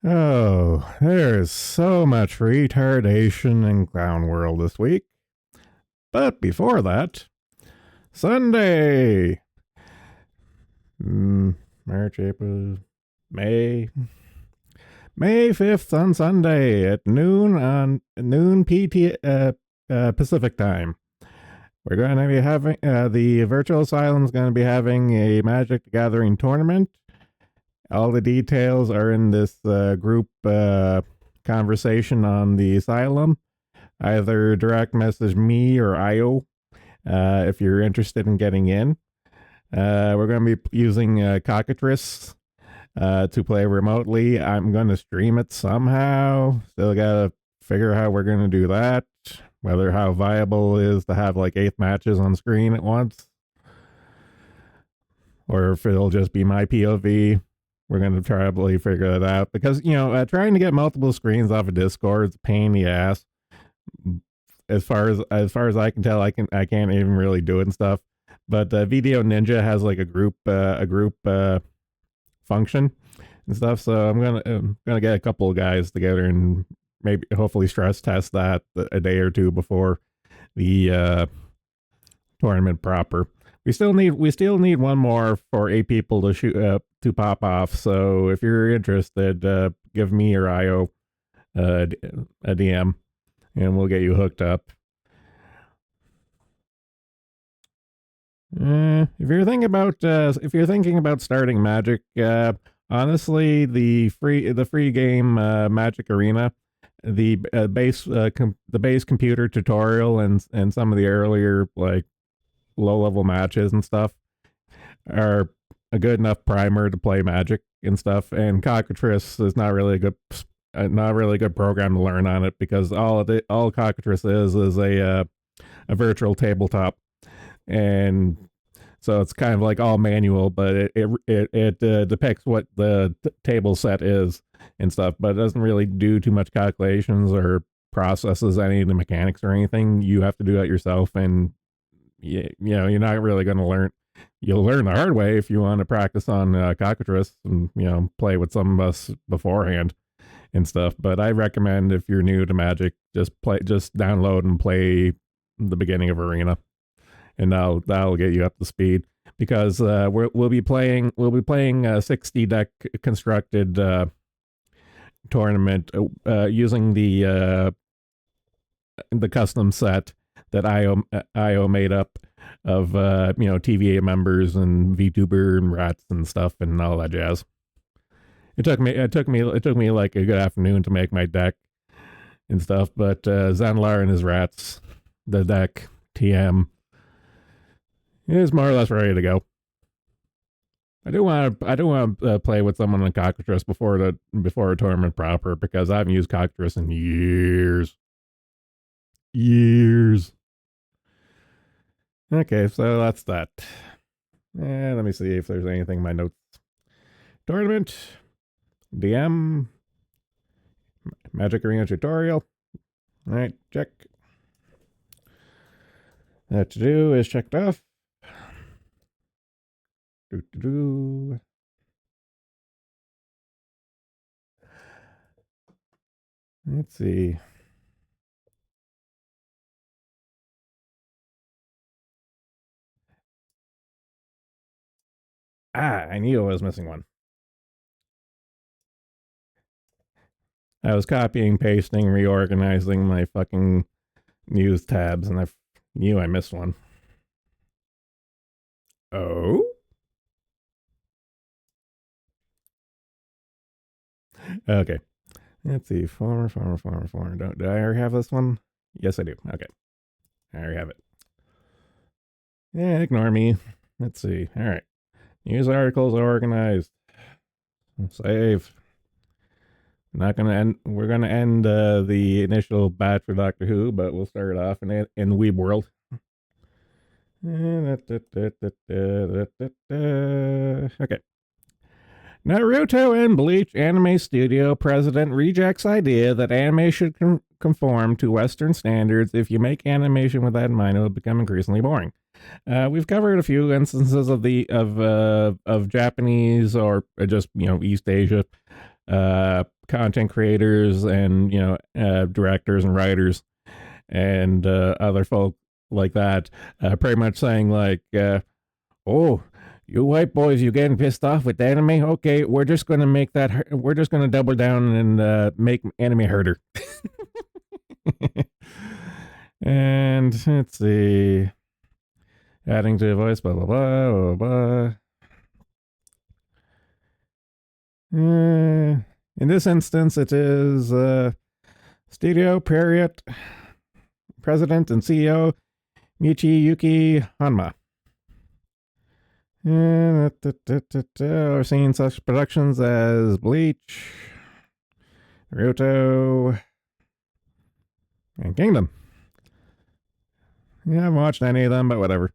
Oh, there is so much retardation in Clown World this week. But before that, Sunday, March, April, May, May 5th on Sunday at noon PT Pacific time. We're going to be having the Virtual Asylum is going to be having a Magic the Gathering tournament. All the details are in this group conversation on the asylum. Either direct message me or IO if you're interested in getting in. We're going to be using Cockatrice to play remotely. I'm going to stream it somehow. Still got to figure out how we're going to do that. Whether how viable it is to have like 8 matches on screen at once. Or if it'll just be my POV. We're going to probably figure it out. Because, trying to get multiple screens off of Discord is a pain in the ass. As far as I can tell, I can't even really do it and stuff. But Video Ninja has like a group function and stuff. So I'm gonna get a couple of guys together and maybe hopefully stress test that a day or two before the tournament proper. We still need one more for 8 people to shoot to pop off. So if you're interested, give me or IO a DM. And we'll get you hooked up. If you're thinking about starting Magic, honestly, the free game Magic Arena, the base computer tutorial and some of the earlier like low level matches and stuff are a good enough primer to play Magic and stuff. And Cockatrice is not really a good program to learn on it because all Cockatrice is a virtual tabletop, and so it's kind of like all manual, but it depicts what the table set is and stuff, but it doesn't really do too much calculations or processes any of the mechanics or anything. You have to do that yourself, and you're not really going to learn. You'll learn the hard way if you want to practice on Cockatrice and play with some of us beforehand and stuff. But I recommend if you're new to Magic, just download and play the beginning of Arena, and that'll get you up to speed. Because we'll be playing a 60 deck constructed tournament using the custom set that IO made up of TVA members and VTuber and rats and stuff and all that jazz. It took me like a good afternoon to make my deck and stuff, but Zanlar and his rats, the deck TM, is more or less ready to go. I do want to play with someone on Cockatrice before a tournament proper because I haven't used Cockatrice in years. Okay, so that's that. Let me see if there's anything in my notes. Tournament. DM. Magic Arena tutorial. Alright, check. That to do is checked off. Let's see. I knew I was missing one. I was copying, pasting, reorganizing my fucking news tabs, and I knew I missed one. Oh? Okay. Let's see. Farmer. Do I already have this one? Yes, I do. Okay. I already have it. Yeah, ignore me. Let's see. All right. News articles organized. Save. Not gonna end. We're gonna end the initial batch for Doctor Who, but we'll start off in Weeb World. Okay. Naruto and Bleach Anime Studio president rejects idea that anime should conform to Western standards. If you make animation with that in mind, it will become increasingly boring. We've covered a few instances of Japanese or just East Asia content creators and directors and writers and other folk like that, pretty much saying like, "Oh, you white boys, you getting pissed off with the anime? Okay, we're just gonna make that. We're just gonna double down and make anime harder." And let's see, adding to a voice, blah blah blah blah blah. In this instance, it is Studio Period President and CEO Michiyuki Hanma. We're seeing such productions as Bleach, Naruto, and Kingdom. Yeah, I haven't watched any of them, but whatever.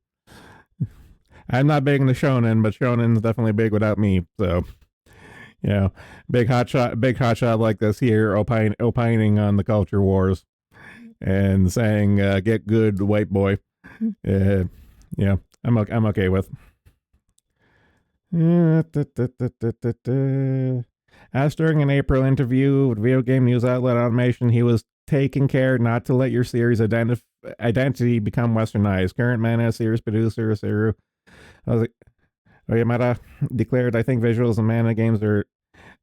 I'm not big into shonen, but shonen's definitely big without me. So, big hotshot like this here, opining on the culture wars and saying, "Get good, white boy." Yeah, I'm okay with. Asked during an April interview with video game news outlet Automation, he was taking care not to let your series identity become westernized. Current Mana series producer Saru Oyamada declared, "I think visuals in Mana games are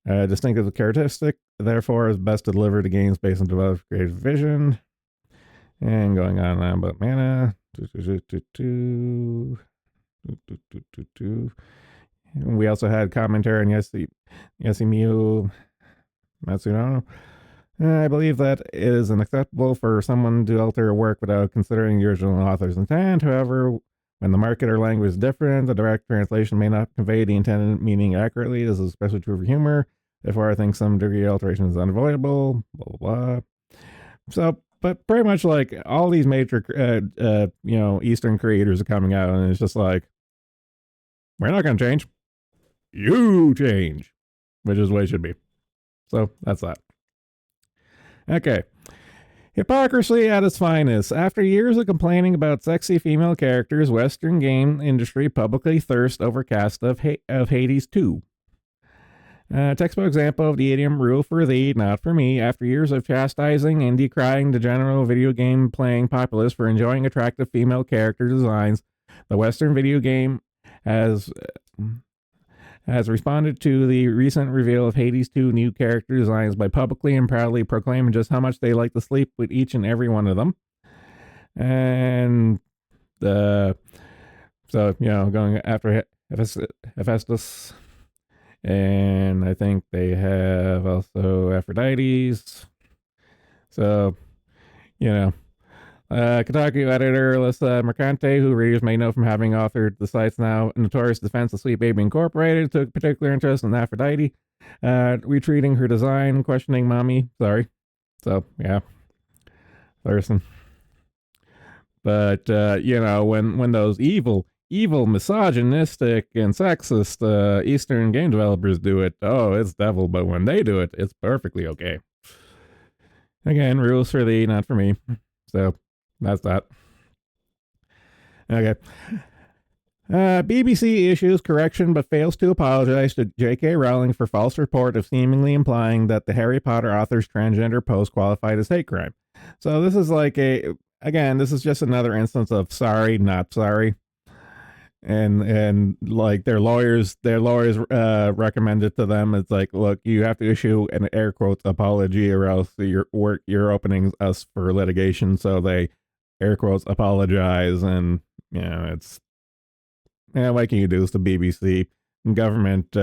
distinctive characteristic. Therefore, it's best to deliver the games based on developed creative vision." And going on about Mana. We also had commentary on Yasumiyu Matsuno. I believe that it is unacceptable for someone to alter a work without considering the original author's intent. However, when the market or language is different, the direct translation may not convey the intended meaning accurately. This is especially true for humor. Therefore, I think some degree of alteration is unavoidable. Blah blah blah. So, but pretty much like all these major, Eastern creators are coming out, and it's just like, we're not going to change. You change, which is the way it should be. So that's that. Okay. Hypocrisy at its finest. After years of complaining about sexy female characters, Western game industry publicly thirsts over cast of Hades 2. Textbook example of the idiom "rule for thee, not for me." After years of chastising and decrying the general video game playing populace for enjoying attractive female character designs, the Western video game has responded to the recent reveal of Hades 2 new character designs by publicly and proudly proclaiming just how much they like to sleep with each and every one of them. And going after Hephaestus, and I think they have also Aphrodite's. So, Kotaku editor Alyssa Mercante, who readers may know from having authored the site's now notorious defense of Sweet Baby Incorporated, took particular interest in Aphrodite, retweeting her design, questioning mommy. Sorry. So, yeah. Thurston. But, when those evil, misogynistic, and sexist Eastern game developers do it, oh, it's devil. But when they do it, it's perfectly okay. Again, rules for thee, not for me. So, that's that. Okay. BBC issues correction but fails to apologize to J.K. Rowling for false report of seemingly implying that the Harry Potter author's transgender post qualified as hate crime. So this is like this is just another instance of sorry, not sorry. And like their lawyers recommended to them, it's like, look, you have to issue an air quotes apology or else you're opening us for litigation. So they air quotes apologize, and it's what can you do? It's the BBC government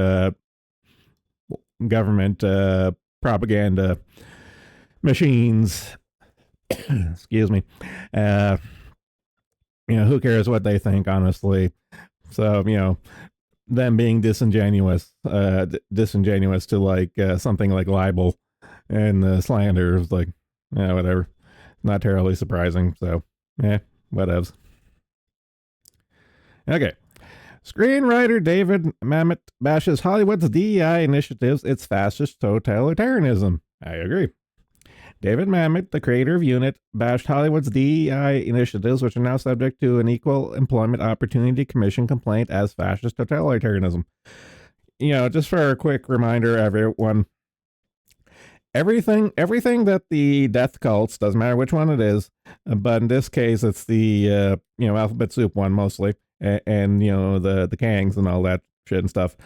propaganda machines. Excuse me. Who cares what they think, honestly? So, them being disingenuous to like something like libel and slander is like, whatever. Not terribly surprising. So, whatevs. Okay. Screenwriter David Mamet bashes Hollywood's DEI initiatives, its fascist totalitarianism. I agree. David Mamet, the creator of Unit, bashed Hollywood's DEI initiatives, which are now subject to an Equal Employment Opportunity Commission complaint as fascist totalitarianism. Just for a quick reminder, everyone, everything that the death cults, doesn't matter which one it is, but in this case it's the alphabet soup one mostly, and the Kangs and all that shit and stuff.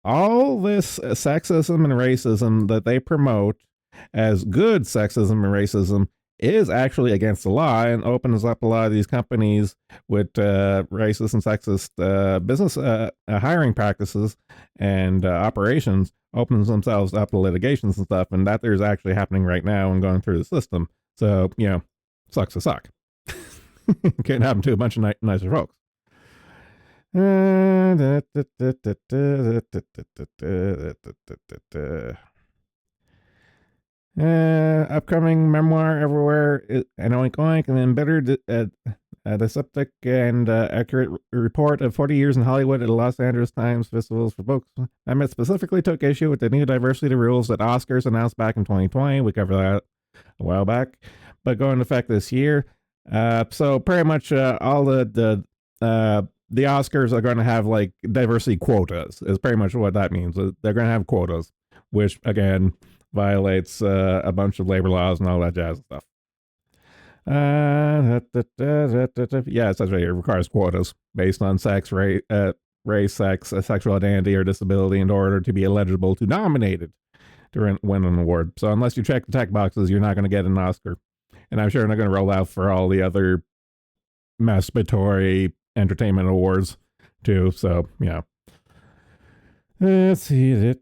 All this sexism and racism that they promote as good sexism and racism is actually against the law and opens up a lot of these companies with racist and sexist business hiring practices and operations, opens themselves up to litigations and stuff, and that there's actually happening right now and going through the system. So, sucks to suck. Can't happen to a bunch of nicer folks. Upcoming memoir everywhere, an oink oink, and embittered dyspeptic and accurate report of 40 years in Hollywood at the Los Angeles Times Festivals for Books. Emmett specifically took issue with the new diversity rules that Oscars announced back in 2020. We covered that a while back, but go into effect this year. So pretty much all the Oscars are going to have like diversity quotas. Is pretty much what that means. They're going to have quotas, which again violates a bunch of labor laws and all that jazz and stuff. Yeah, essentially it requires quotas based on sex, race, sex, sexual identity, or disability in order to be eligible to nominated to win an award. So unless you check the tech boxes, you're not going to get an Oscar. And I'm sure they're going to roll out for all the other masturbatory entertainment awards too. So, let's see.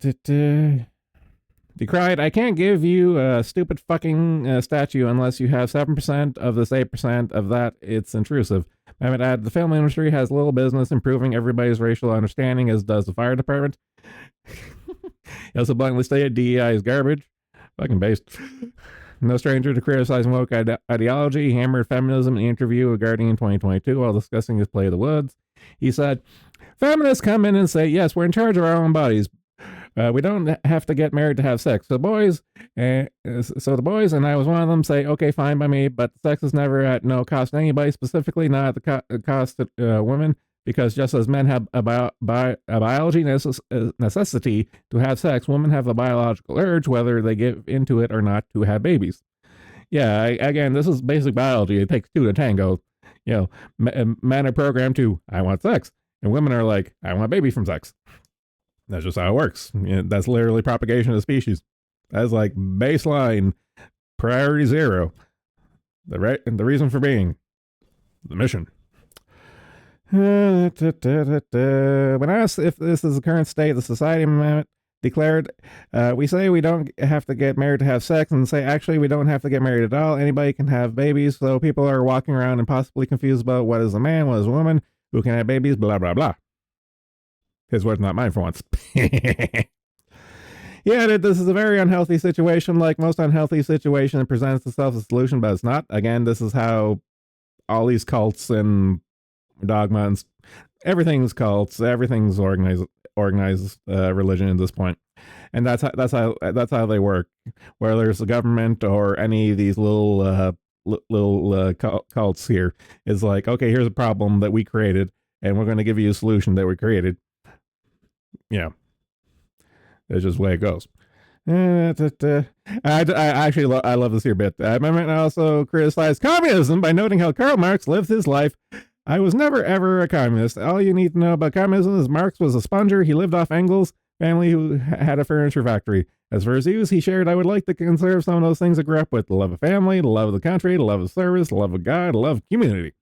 Decried, I can't give you a stupid fucking statue unless you have 7% of this 8% of that. It's intrusive. I would add, the film industry has little business improving everybody's racial understanding, as does the fire department. He also bluntly stated DEI is garbage. Fucking based. No stranger to criticizing woke ideology. He hammered feminism in an interview with Guardian in 2022 while discussing his play of the Woods. He said, feminists come in and say, yes, we're in charge of our own bodies. We don't have to get married to have sex. So the boys, and I was one of them, say, okay, fine by me, but sex is never at no cost to anybody, specifically not at the cost of women, because just as men have a biology necessity to have sex, women have a biological urge, whether they give into it or not, to have babies. Yeah, again, this is basic biology. It takes two to tango. Men are programmed to, I want sex, and women are like, I want a baby from sex. That's just how it works. That's literally propagation of the species. That's like baseline priority zero. The reason for being. The mission. When asked if this is the current state of the society, Amendment declared, we say we don't have to get married to have sex, and say actually we don't have to get married at all. Anybody can have babies, so people are walking around and possibly confused about what is a man, what is a woman, who can have babies, blah, blah, blah. His words, not mine for once. Yeah, this is a very unhealthy situation. Like most unhealthy situation, it presents itself as a solution, but it's not. Again, this is how all these cults and dogmas, everything's cults, everything's organized religion at this point, and that's how they work. Whether it's the government or any of these little cults here, is like, okay, here's a problem that we created, and we're going to give you a solution that we created. Yeah, that's just the way it goes. I love this here bit. Amendment also criticized communism by noting how Karl Marx lived his life. I was never ever a communist. All you need to know about communism is Marx was a sponger. He lived off Engels' family, who had a furniture factory. As for his views, he shared, I would like to conserve some of those things I grew up with: the love of family, the love of the country, the love of service, the love of God, the love of community.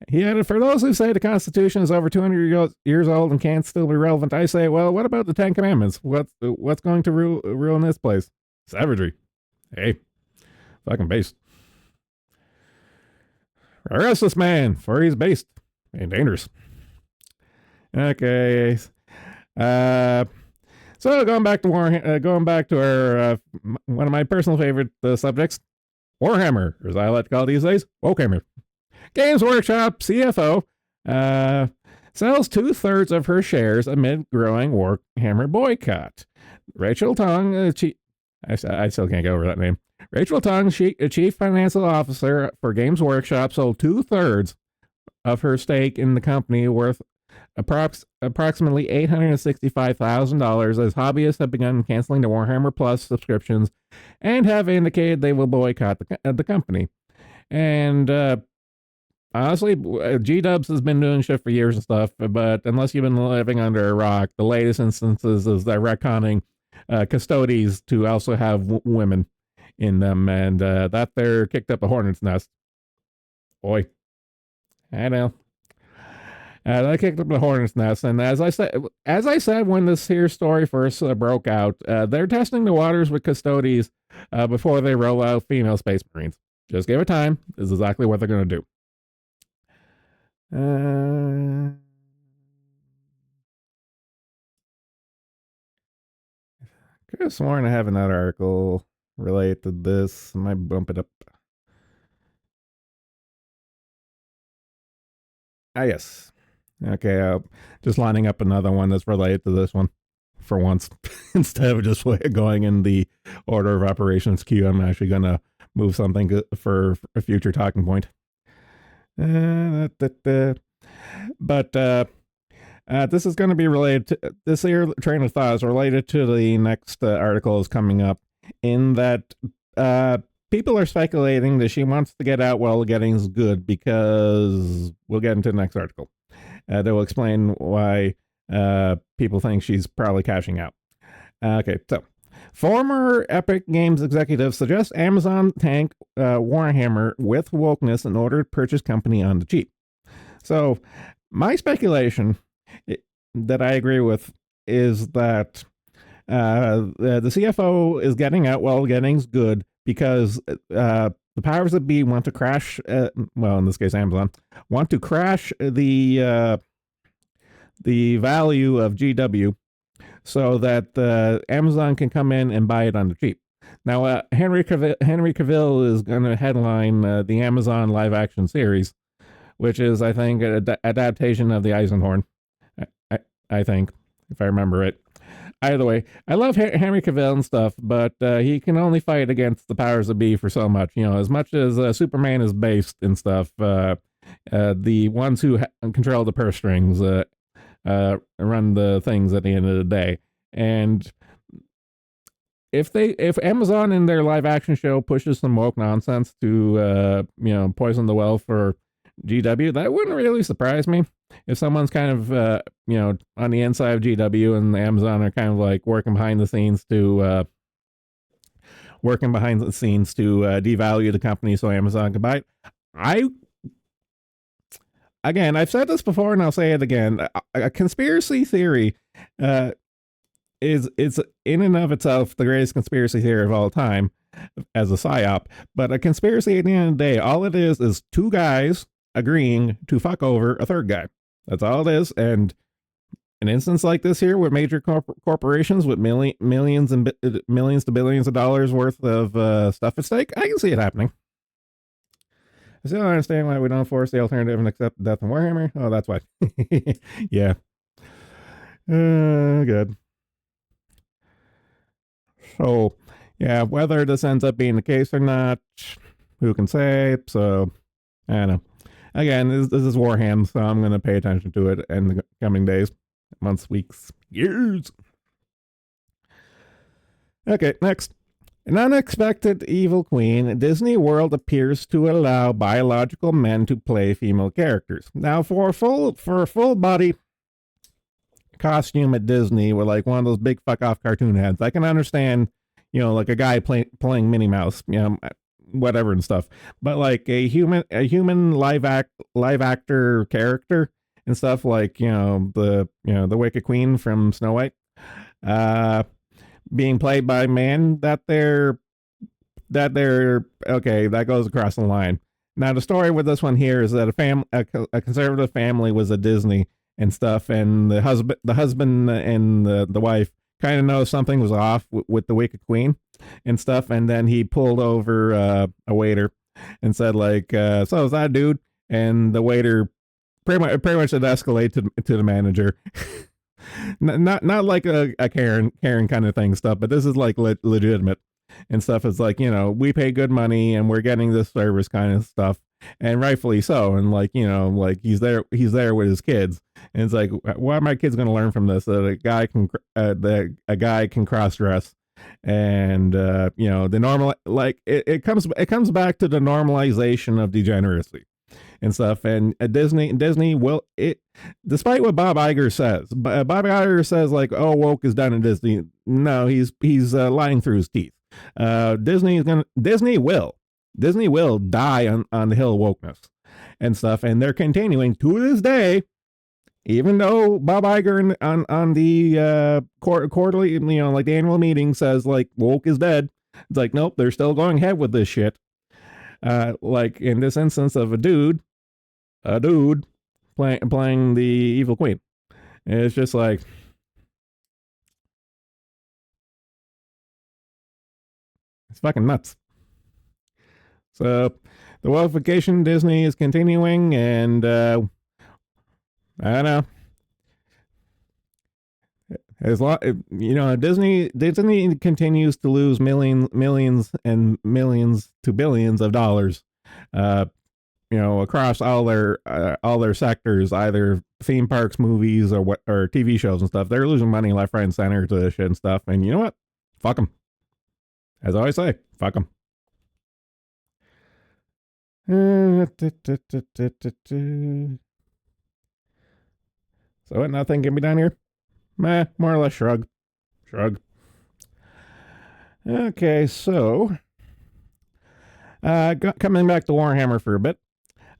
He added, for those who say the Constitution is over 200 years old and can't still be relevant, I say, well, what about the Ten Commandments? What's going to ruin this place? Savagery. Hey, fucking based. Arrest this man, for he's based and dangerous. Okay. So going back to our one of my personal favorite subjects, Warhammer, or as I like to call it these days, Wokehammer. Games Workshop CFO sells 2/3 of her shares amid growing Warhammer boycott. Rachel Tong, I still can't get over that name. Rachel Tong, chief financial officer for Games Workshop, sold 2/3 of her stake in the company worth Approximately $865,000 as hobbyists have begun canceling their Warhammer Plus subscriptions and have indicated they will boycott the company. And honestly, G Dubs has been doing shit for years and stuff, but unless you've been living under a rock, the latest instances is they're retconning custodies to also have women in them, and that they're kicked up a hornet's nest. Boy, I know. I kicked up the hornet's nest, and as I said when this here story first broke out, they're testing the waters with custodies before they roll out female space marines. Just give it time. This is exactly what they're going to do. Could have sworn I have another article related to this. I might bump it up. Ah, yes. Okay, just lining up another one that's related to this one for once. Instead of just going in the order of operations queue, I'm actually going to move something for a future talking point. But this is going to be related to this here train of thought is related to the next article is coming up, in that people are speculating that she wants to get out while getting's good, because we'll get into the next article. That will explain why people think she's probably cashing out. Okay, so former Epic Games executive suggests Amazon tank Warhammer with wokeness in order to purchase company on the cheap. So my speculation that I agree with is that the CFO is getting out while getting's good because the powers that be want to crash, well, in this case, Amazon, want to crash the value of GW so that Amazon can come in and buy it on the cheap. Now, Henry Cavill is going to headline the Amazon live action series, which is, I think, an adaptation of the Eisenhorn. I think, if I remember it. Either way, I love Henry Cavill and stuff, but he can only fight against the powers that be for so much. You know, as much as Superman is based and stuff, the ones who control the purse strings run the things at the end of the day. And if Amazon in their live action show pushes some woke nonsense to poison the well for GW, that wouldn't really surprise me. If someone's kind of on the inside of GW and Amazon are kind of like working behind the scenes to devalue the company so Amazon can buy it. I've said this before and I'll say it again. A conspiracy theory is in and of itself the greatest conspiracy theory of all time as a psyop. But a conspiracy at the end of the day, all it is two guys agreeing to fuck over a third guy. That's all it is. And an instance like this here with major corporations with millions to billions of dollars worth of stuff at stake, I can see it happening. I still don't understand why we don't force the alternative and accept death in Warhammer. Oh, that's why. Yeah. Good. So, yeah, whether this ends up being the case or not, who can say? So, I don't know. Again, this is Warhammer, so I'm going to pay attention to it in the coming days, months, weeks, years. Okay, next. An unexpected evil queen, Disney World appears to allow biological men to play female characters. Now, for a full body costume at Disney with like one of those big fuck off cartoon heads, I can understand, like a guy playing Minnie Mouse, whatever and stuff. But like a human live actor character and stuff, like the Wicked Queen from Snow White, being played by men, that they're okay, that goes across the line. Now the story with this one here is that a conservative family was at Disney and stuff, and the husband and the wife kind of know something was off with the Wicked Queen and stuff, and then he pulled over a waiter and said like, so is that dude? And the waiter pretty much had escalated to the manager. not like a Karen kind of thing stuff, but this is like legitimate. and stuff. It's like, we pay good money and we're getting this service kind of stuff, and rightfully so. And like, like he's there with his kids, and it's like, what are my kids going to learn from this? That a guy can cross dress, and the normal, like it comes back to the normalization of degeneracy and stuff. And Disney will it, despite what Bob Iger says. Bob Iger says like, "Oh, woke is done in Disney." No, he's lying through his teeth. Disney will die on the hill of wokeness and stuff, and they're continuing to this day. Even though Bob Iger on the quarterly, like the annual meeting says like woke is dead, it's like, nope, they're still going ahead with this shit. Like in this instance of a dude playing the evil queen. And it's just like, it's fucking nuts. So the wokeification Disney is continuing, and I don't know. As long, Disney continues to lose millions and millions to billions of dollars, across all their sectors, either theme parks, movies, or TV shows and stuff. They're losing money left, right, and center to this shit and stuff. And you know what? Fuck them. As I always say, fuck them. So what? Nothing can be done here. Meh, more or less shrug. Okay, so coming back to Warhammer for a bit.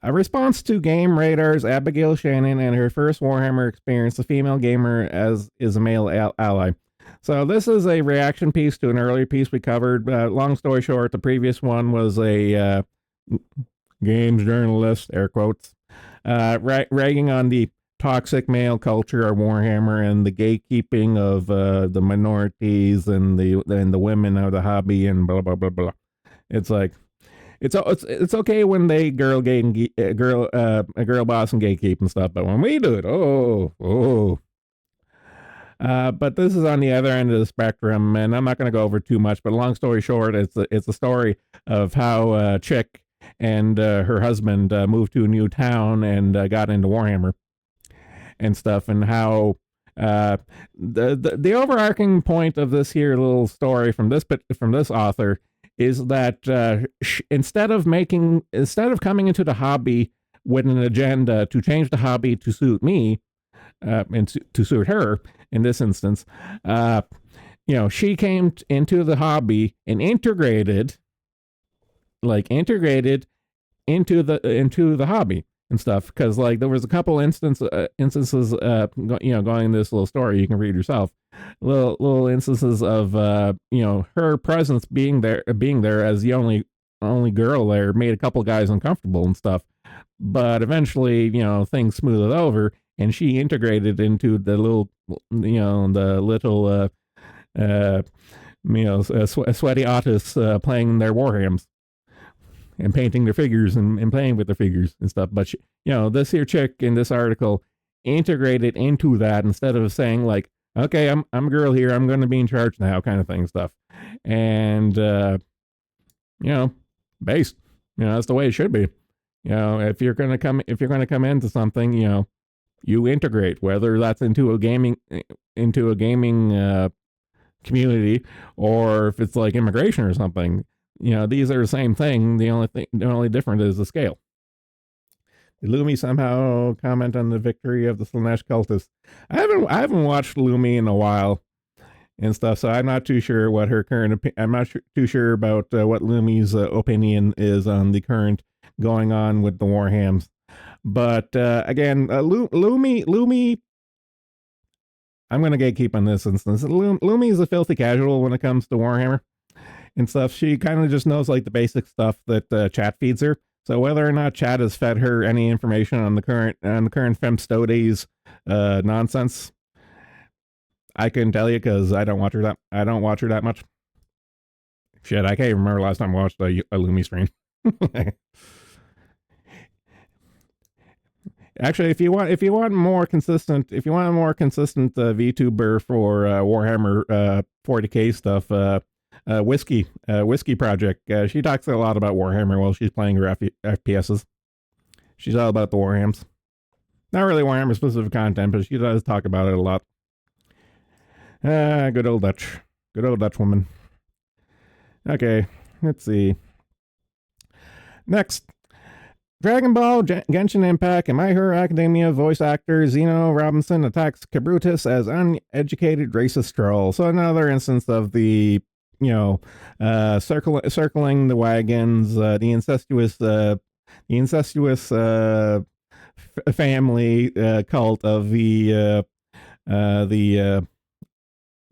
A response to Game Radar's Abigail Shannon and her first Warhammer experience, the female gamer is a male ally. So this is a reaction piece to an earlier piece we covered. Long story short, the previous one was a games journalist, air quotes, ragging on the toxic male culture of Warhammer and the gatekeeping of the minorities and the women of the hobby and blah blah blah blah. It's like it's okay when they girl boss and gatekeep and stuff, but when we do it, oh. But this is on the other end of the spectrum, and I'm not going to go over too much. But long story short, it's a story of how Chick and her husband moved to a new town and got into Warhammer and stuff, and how the overarching point of this here little story from this author is that instead of coming into the hobby with an agenda to change the hobby to suit me and to suit her in this instance, she came into the hobby and integrated into the hobby and stuff, because like there was a couple instances going in this little story you can read yourself, little instances of her presence being there as the only girl there made a couple guys uncomfortable and stuff, but eventually things smoothed over and she integrated into the little sweaty artists playing their warhams and painting their figures and playing with their figures and stuff. But this here chick in this article integrated into that instead of saying like, okay, I'm a girl here, I'm going to be in charge now, kind of thing, stuff. And based, that's the way it should be. If you're going to come into something, you integrate, whether that's into a gaming community, or if it's like immigration or something. These are the same thing. The only difference is the scale. Did Lumi somehow comment on the victory of the Slanesh cultists? I haven't watched Lumi in a while and stuff, so I'm not too sure what her current. I'm not too sure about what Lumi's opinion is on the current going on with the Warhams. But again, Lumi. I'm going to gatekeep on this instance. Lumi is a filthy casual when it comes to Warhammer and stuff. She kind of just knows like the basic stuff that chat feeds her. So whether or not chat has fed her any information on the current Femstodes nonsense, I couldn't tell you because I don't watch her that much. Shit, I can't even remember last time I watched a Lumi stream. Actually, if you want a more consistent VTuber for Warhammer 40K stuff, Whiskey Project. She talks a lot about Warhammer while she's playing her FPSs. She's all about the Warhams. Not really Warhammer specific content, but she does talk about it a lot. Good old Dutch. Good old Dutch woman. Okay, let's see. Next, Dragon Ball, Genshin Impact, and My Hero Academia voice actor Zeno Robinson attacks Kabrutus as uneducated racist troll. So another instance of the, circling the wagons, the incestuous family cult of the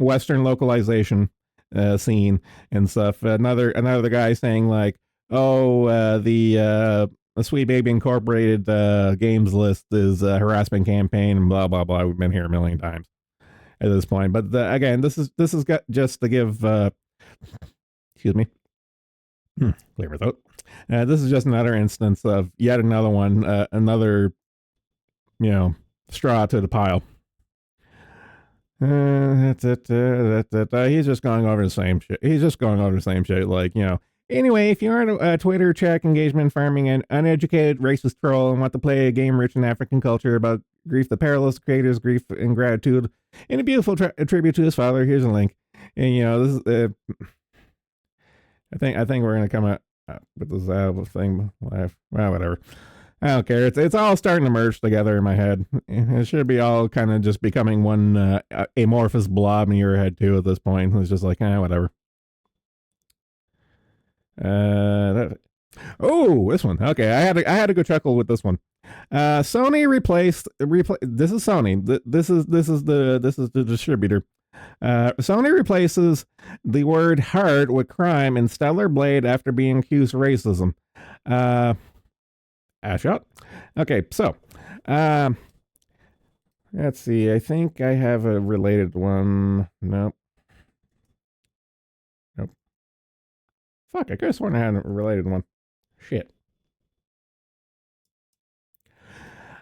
Western localization scene and stuff. Another guy saying like, "Oh, the Sweet Baby Incorporated games list is a harassment campaign," and blah blah blah. We've been here a million times at this point, but again, this is just to give. Excuse me. Clear my throat. This is just another instance of yet another one, another straw to the pile. He's just going over the same shit. He's just going over the same shit. Like, anyway, if you aren't a Twitter check engagement farming and uneducated racist troll and want to play a game rich in African culture about grief, the perilous creator's grief and gratitude in a beautiful tribute to his father, here's a link. And, this is, I think we're going to come out with this thing. Well, whatever. I don't care. It's all starting to merge together in my head. It should be all kind of just becoming one amorphous blob in your head too. At this point, it's just like whatever. This one. Okay, I had a good chuckle with this one. Sony replaced. This is Sony. This is the distributor. Sony replaces the word hard with crime in Stellar Blade after being accused of racism. Shot. Okay, so let's see. I think I have a related one. Nope. Fuck, I could have sworn I had a related one. Shit.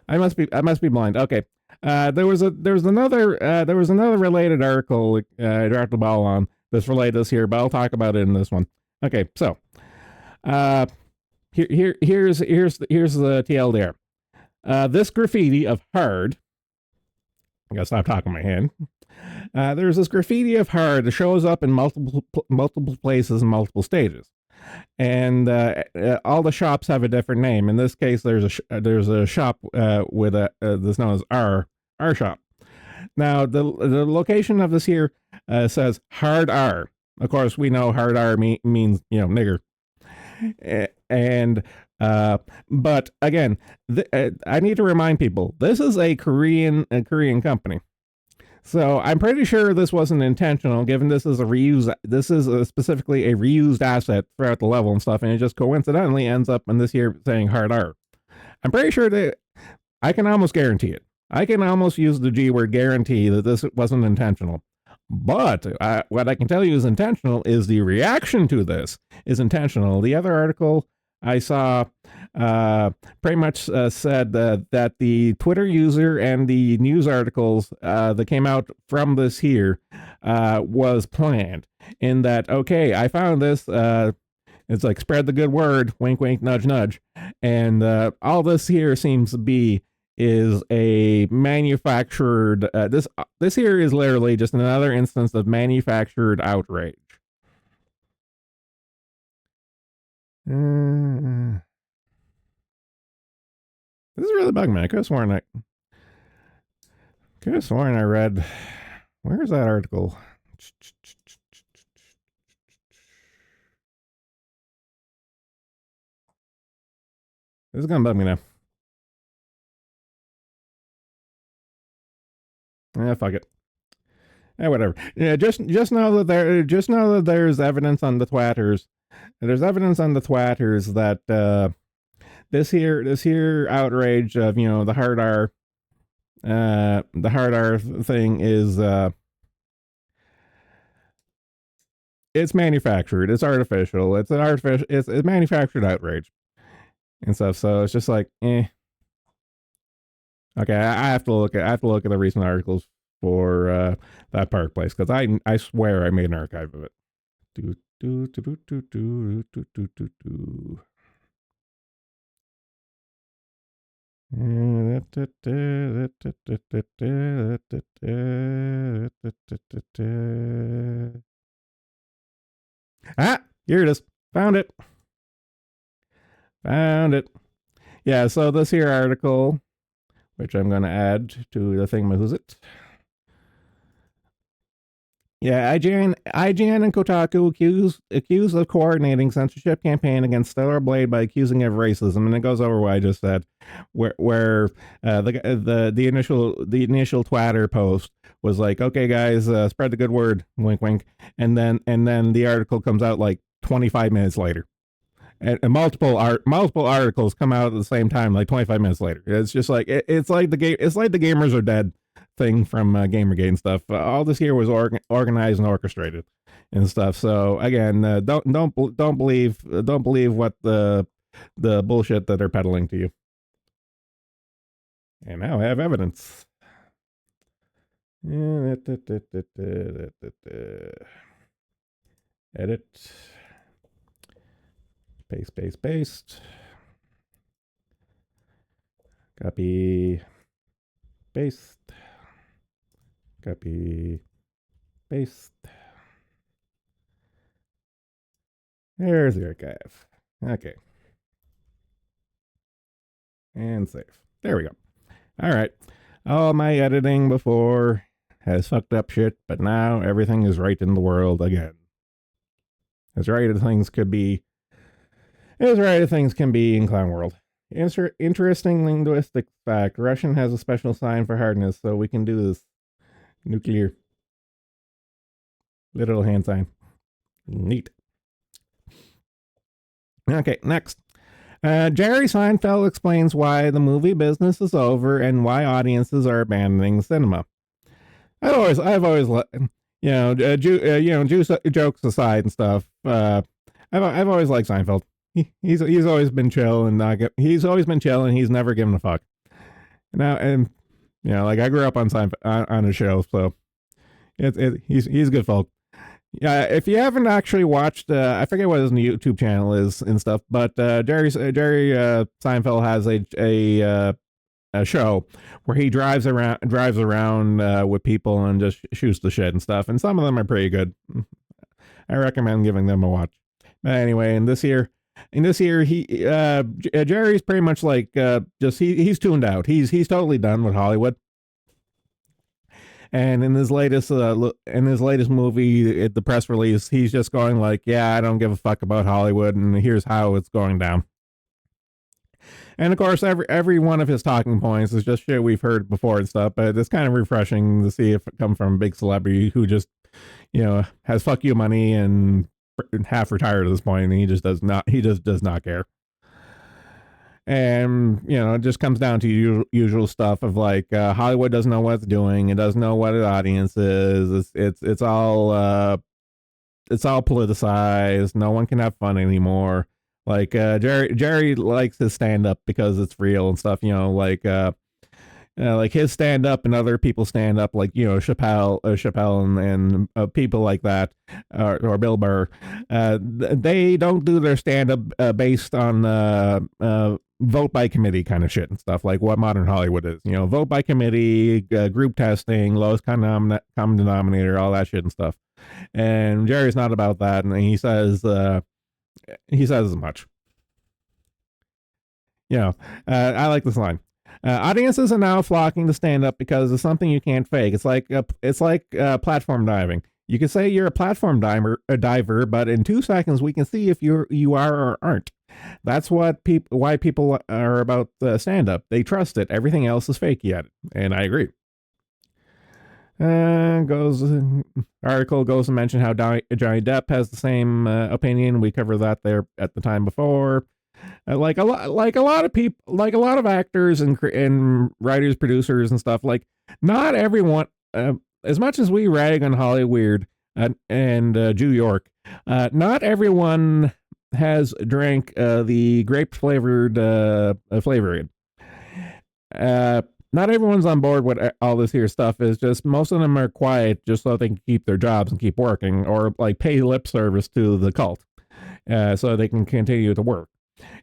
I must be blind. Okay. There was another related article I dropped the ball on that's related this here, but I'll talk about it in this one. Okay, so here's the TLDR. This graffiti of hard. I gotta stop talking my hand. There's this graffiti of hard that shows up in multiple places and multiple stages, and all the shops have a different name. In this case, there's a shop with that's known as R shop. Now the location of this here says hard R. Of course, we know hard R means nigger. And but again, I need to remind people this is a Korean company, so I'm pretty sure this wasn't intentional. Given this is specifically a reused asset throughout the level and stuff, and it just coincidentally ends up in this here saying hard R. I'm pretty sure that I can almost guarantee it. I can almost use the G word guarantee that this wasn't intentional. But what I can tell you is intentional is the reaction to this is intentional. The other article I saw pretty much said that the Twitter user and the news articles that came out from this here was planned. In that, okay, I found this. It's like spread the good word, wink, wink, nudge, nudge. And all this here seems to be is a manufactured this here is literally just another instance of manufactured outrage. This is really bugging me. I could have sworn I read, where's that article? This is gonna bug me now. Fuck it. Whatever. Yeah, just know that there's evidence on the twatters. There's evidence on the twatters that this here outrage of the hard R thing is it's manufactured. It's artificial. It's manufactured outrage and stuff. So it's just like Okay, I have to look at the recent articles for that park place because I swear I made an archive of it. Do, do, do, do, do, do, do, do, do, do. Ah, here it is. Found it. Found it. Yeah, so this here article, which I'm going to add to the thing, who's it? Yeah, IGN and Kotaku accused of coordinating censorship campaign against Stellar Blade by accusing it of racism, and it goes over what I just said, where the initial Twitter post was like, okay guys, spread the good word, wink wink, and then the article comes out like 25 minutes later. And multiple articles come out at the same time, like 25 minutes later. It's just like it's like the gamers are dead thing from Gamergate and stuff. All this here was organized and orchestrated and stuff. So again, don't believe what the bullshit that they're peddling to you. And now I have evidence. Edit. Paste. Copy. Paste. Copy. Paste. There's the archive. Okay. And save. There we go. All right. All my editing before has fucked up shit, but now everything is right in the world again. As right as things can be in Clown World. Interesting linguistic fact. Russian has a special sign for hardness, so we can do this. Nuclear. Literal hand sign. Neat. Okay, next. Jerry Seinfeld explains why the movie business is over and why audiences are abandoning cinema. I've always, jokes aside and stuff. I've always liked Seinfeld. He's always been chill and he's always been chill and he's never given a fuck. Now and like I grew up on Seinfeld on a show, so he's good folk. Yeah, if you haven't actually watched, I forget what his YouTube channel is and stuff, but Jerry Seinfeld has a show where he drives around with people and just shoots the shit and stuff, and some of them are pretty good. I recommend giving them a watch. But anyway, in this year, he Jerry's pretty much like he's tuned out. He's totally done with Hollywood. And in his latest movie, the press release, he's just going like, "Yeah, I don't give a fuck about Hollywood, and here's how it's going down." And of course, every one of his talking points is just shit we've heard before and stuff. But it's kind of refreshing to see it come from a big celebrity who just, has fuck you money and half retired at this point, and he just does not care. And it just comes down to usual stuff of like Hollywood doesn't know what it's doing, it doesn't know what its audience is. It's all politicized. No one can have fun anymore. Like Jerry likes his stand up because it's real and stuff. Like his stand up and other people's stand up, like Chappelle and people like that, or Bill Burr. They don't do their stand up based on vote by committee kind of shit and stuff, like what modern Hollywood is. Vote by committee, group testing, lowest common denominator, all that shit and stuff. And Jerry's not about that, and he says as much. I like this line. Audiences are now flocking to stand up because it's something you can't fake. It's like platform diving. You can say you're a platform diver, but in 2 seconds we can see if you are or aren't. That's why people are about stand up. They trust it. Everything else is fake yet, and I agree. Article goes to mention how Johnny Depp has the same opinion. We covered that there at the time before. Like a lot of people, like a lot of actors and writers, producers and stuff. Like not everyone, as much as we rag on Hollywood and New York, not everyone has drank the grape flavored Flavor. not everyone's on board with all this here stuff. Is just most of them are quiet just so they can keep their jobs and keep working, or like pay lip service to the cult, so they can continue to work.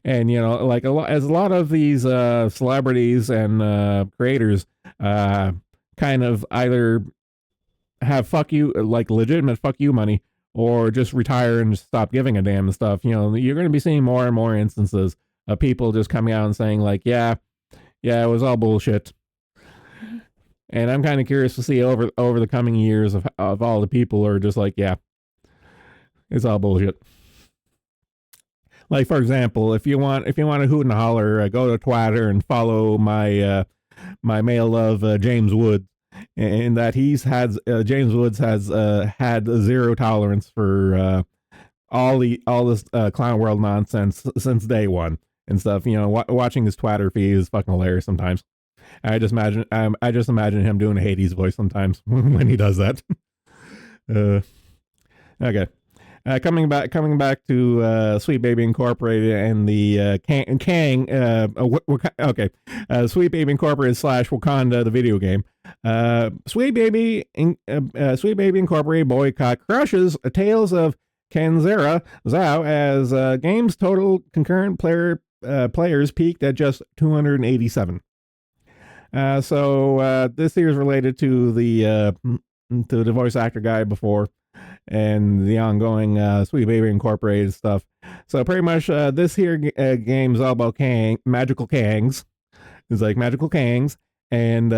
And like as a lot of these celebrities and creators kind of either have fuck you, like legitimate fuck you money, or just retire and stop giving a damn and stuff. You're going to be seeing more and more instances of people just coming out and saying like, yeah, it was all bullshit. And I'm kind of curious to see over the coming years of all the people who are just like, yeah, it's all bullshit. Like, for example, if you want to hoot and holler, go to Twitter and follow my my male of James Woods, in that James Woods has had zero tolerance for all this clown world nonsense since day one and stuff. Watching his Twitter feed is fucking hilarious sometimes. I just imagine him doing a Hades voice sometimes when he does that. Okay. Coming back to Sweet Baby Incorporated and the Kang. Okay, Sweet Baby Incorporated / Wakanda, the video game. Sweet Baby Incorporated boycott crushes Tales of Kanzera Zhao as game's total concurrent players peaked at just 287. So this here is related to the voice actor guy before, and the ongoing Sweet Baby Incorporated stuff. So pretty much this here game is all about magical Kangs. It's like magical Kangs, and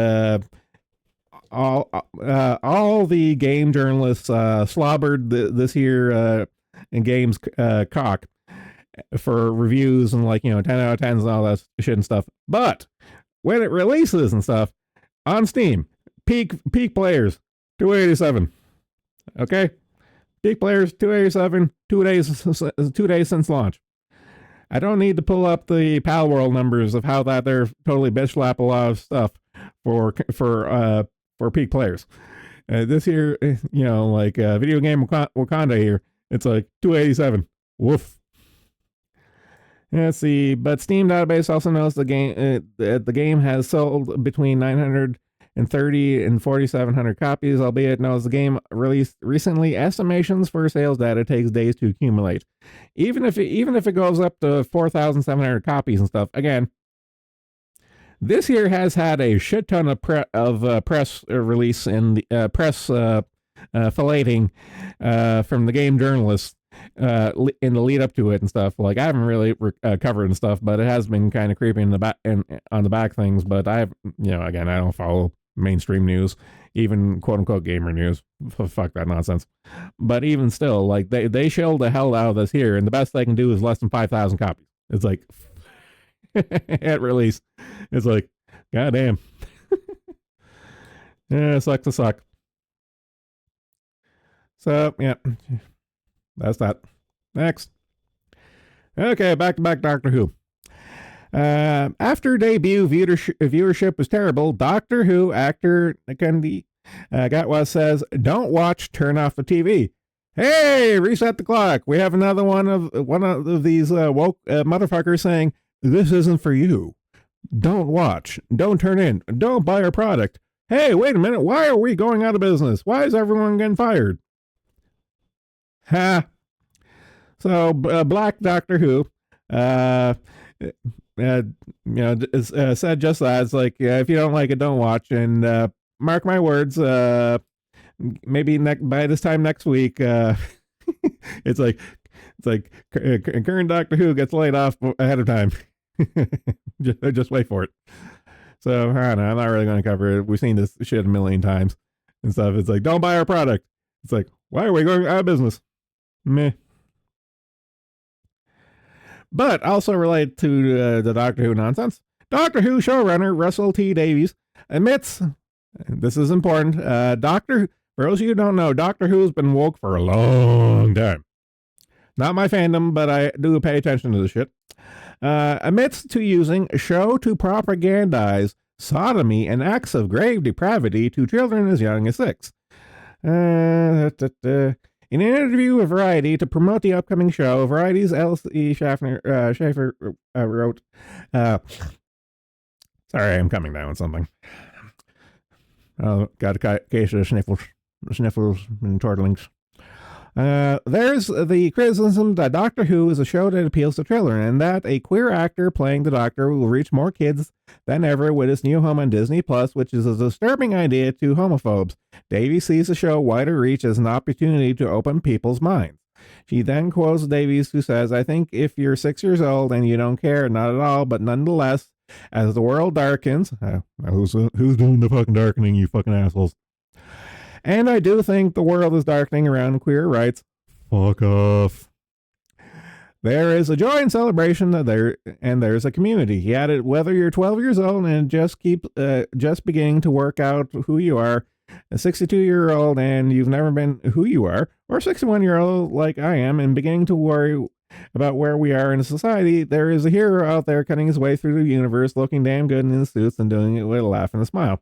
all the game journalists slobbered this here in games cock for reviews and 10 out of 10s and all that shit and stuff. But when it releases and stuff on Steam, peak players 287. Okay. Peak players 287, 2 days since launch. I don't need to pull up the Pal World numbers of how that they're totally bitch slap a lot of stuff for peak players. This here, video game Wakanda here, it's like 287. Woof. Let's see, but Steam database also knows the game has sold between 930 and 4,700 copies, albeit knows the game released recently. Estimations for sales data takes days to accumulate. Even if it goes up to 4,700 copies and stuff, again, this year has had a shit ton of press release and press filleting from the game journalists in the lead up to it and stuff. Like, I haven't really covered and stuff, but it has been kind of creepy in the back on the back things. But again, I don't follow mainstream news, even quote unquote gamer news. Fuck that nonsense. But even still, like they shelled the hell out of this here, and the best they can do is less than 5,000 copies. It's like at release, it's like, goddamn. Yeah, sucks to suck. So yeah, that's that. Next. Okay, back to back Doctor Who. After debut viewership was terrible, Doctor Who actor Nkundi Gatwa says, "Don't watch, turn off the TV." Hey, reset the clock. We have another one of these woke motherfuckers saying, "This isn't for you. Don't watch. Don't turn in. Don't buy our product." Hey, wait a minute. Why are we going out of business? Why is everyone getting fired? Ha. So, Black Doctor Who, said just that. It's like, if you don't like it, don't watch. And mark my words, maybe by this time next week, it's like current Doctor Who gets laid off ahead of time. just wait for it. So I don't know. I'm not really going to cover it. We've seen this shit a million times and stuff. It's like, don't buy our product. It's like, why are we going out of business? Meh. But also related to the Doctor Who nonsense, Doctor Who showrunner Russell T Davies admits, this is important, for those of you who don't know, Doctor Who's been woke for a long time. Not my fandom, but I do pay attention to this shit. Admits to using a show to propagandize sodomy and acts of grave depravity to children as young as 6. In an interview with Variety to promote the upcoming show, Variety's Elsie Schaefer wrote, Sorry, I'm coming down with something. Oh, got a case of sniffles and chortlings. There's the criticism that Doctor Who is a show that appeals to children, and that a queer actor playing the Doctor will reach more kids than ever with his new home on Disney Plus, which is a disturbing idea to homophobes. Davies sees the show wider reach as an opportunity to open people's minds. She then quotes Davies, who says, "I think if you're 6 years old and you don't care, not at all, but nonetheless, as the world darkens, who's doing the fucking darkening, you fucking assholes? And I do think the world is darkening around queer rights. Fuck off. There is a joy and celebration and there's a community." He added, "Whether you're 12 years old and just beginning to work out who you are, a 62-year-old and you've never been who you are, or a 61-year-old like I am and beginning to worry about where we are in society, there is a hero out there cutting his way through the universe, looking damn good in his suits and doing it with a laugh and a smile."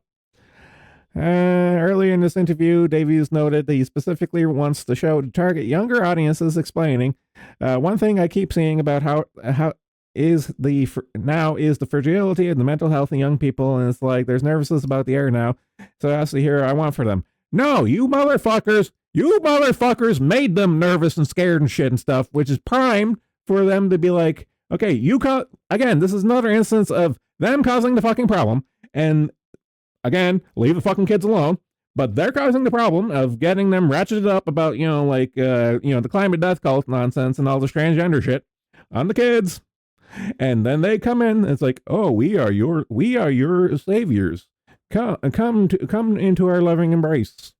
Earlier in this interview, Davies noted that he specifically wants the show to target younger audiences, explaining, "One thing I keep seeing about how is the fragility and the mental health of young people, and it's like there's nervousness about the air now, so that's the hero I want for them." No, you motherfuckers made them nervous and scared and shit and stuff, which is primed for them to be like, okay, again, this is another instance of them causing the fucking problem, and again, leave the fucking kids alone, but they're causing the problem of getting them ratcheted up about, the climate death cult nonsense and all the transgender shit on the kids. And then they come in, and it's like, "Oh, we are your saviors. Come into our loving embrace."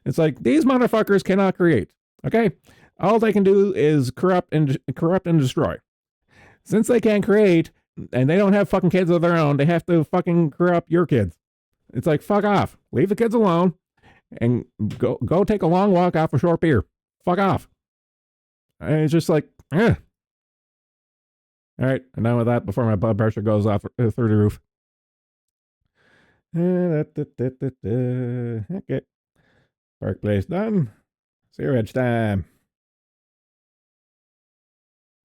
It's like, these motherfuckers cannot create. Okay? All they can do is corrupt and destroy. Since they can't create and they don't have fucking kids of their own, they have to fucking corrupt your kids. It's like, fuck off. Leave the kids alone and go take a long walk off a short pier. Fuck off. And it's just like, eh. All right, I'm done with that before my blood pressure goes off through the roof. Okay. Park place done. Sewerage time.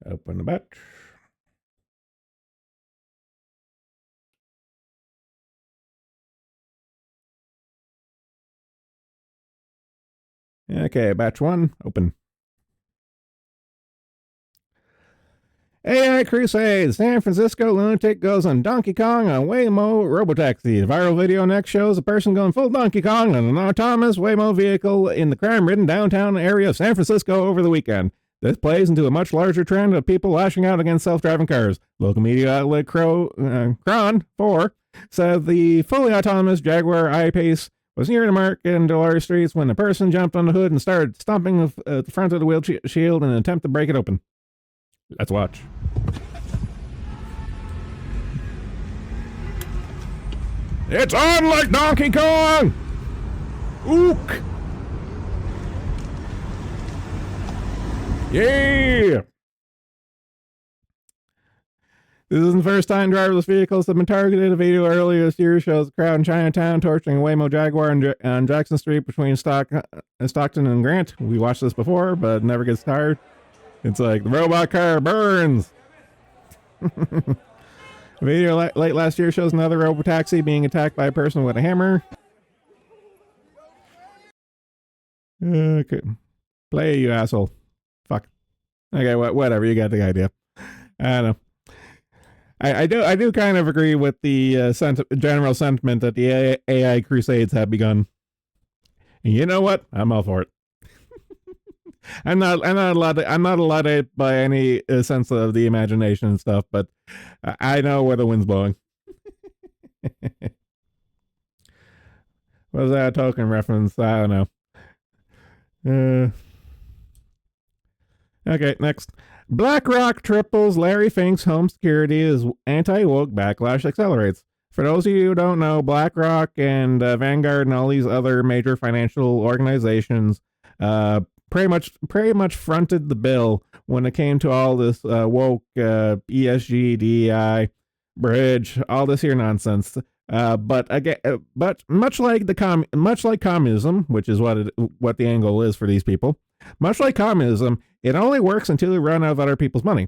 Open the batch. Okay, batch 1, open. AI Crusade. San Francisco lunatic goes on Donkey Kong on Waymo Robotaxi. The viral video next shows a person going full Donkey Kong on an autonomous Waymo vehicle in the crime-ridden downtown area of San Francisco over the weekend. This plays into a much larger trend of people lashing out against self-driving cars. Local media outlet Cron 4 said the fully autonomous Jaguar I-Pace was near the market in Dolores Streets when the person jumped on the hood and started stomping the front of the windshield in an attempt to break it open. Let's watch. It's on like Donkey Kong! Ook! Yeah! This isn't the first time driverless vehicles have been targeted. A video earlier this year shows a crowd in Chinatown torching a Waymo Jaguar on Jackson Street between Stockton and Grant. We watched this before, but it never gets tired. It's like, the robot car burns. A video late last year shows another robotaxi being attacked by a person with a hammer. Okay. Play, you asshole. Fuck. Okay, whatever. You got the idea. I don't know. I do kind of agree with the general sentiment that the AI crusades have begun. And you know what? I'm all for it. I'm not allowed by any sense of the imagination and stuff, but I know where the wind's blowing. Was that a token reference? I don't know. Okay, next. BlackRock triples Larry Fink's home security as anti-woke backlash accelerates. For those of you who don't know, BlackRock and Vanguard and all these other major financial organizations pretty much fronted the bill when it came to all this woke ESG, DEI, bridge, all this here nonsense. But much like communism, which is what the angle is for these people, much like communism, it only works until you run out of other people's money,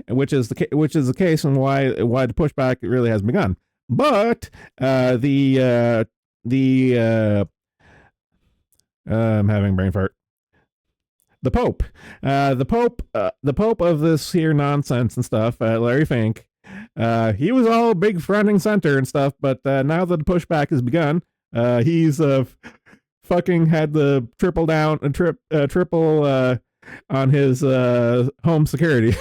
which is the case and why the pushback really has begun. But the I'm having a brain fart. The Pope, the Pope of this here nonsense and stuff, Larry Fink. He was all big front and center and stuff, but now that the pushback has begun, he's fucking had the triple on his home security.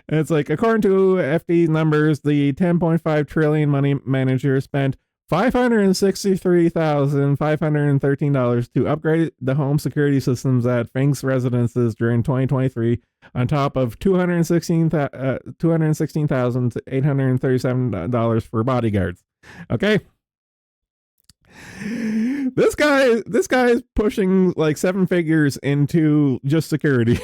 And it's like, according to FD numbers, the 10.5 trillion money manager spent $563,513 to upgrade the home security systems at Fink's residences during 2023, on top of $216,837 for bodyguards. Okay. This guy is pushing like 7 figures into just security.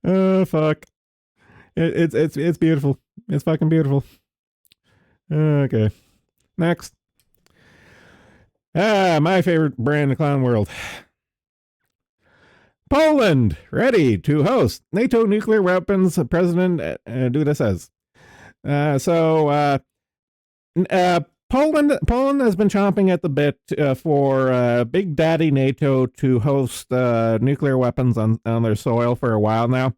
Oh fuck! It's beautiful. It's fucking beautiful. Okay, next. My favorite brand in the clown world. Poland ready to host NATO nuclear weapons. President Duda says. Poland has been chomping at the bit for Big Daddy NATO to host nuclear weapons on their soil for a while now.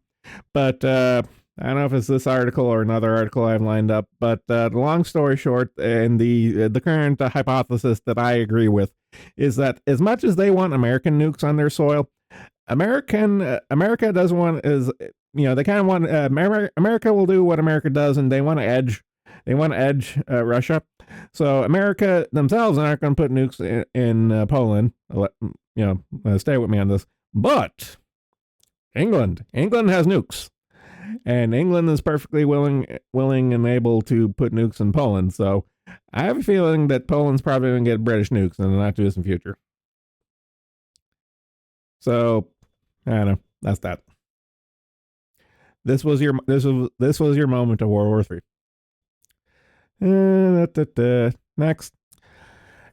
But I don't know if it's this article or another article I've lined up. But the long story short, and the current hypothesis that I agree with, is that as much as they want American nukes on their soil, America doesn't want, they kind of want America will do what America does, and they want to edge. They want to edge Russia. So America themselves aren't going to put nukes in Poland. Stay with me on this. But England has nukes, and England is perfectly willing and able to put nukes in Poland. So I have a feeling that Poland's probably going to get British nukes in the not too distant future. So I don't know. That's that. This was your moment of World War III. Next.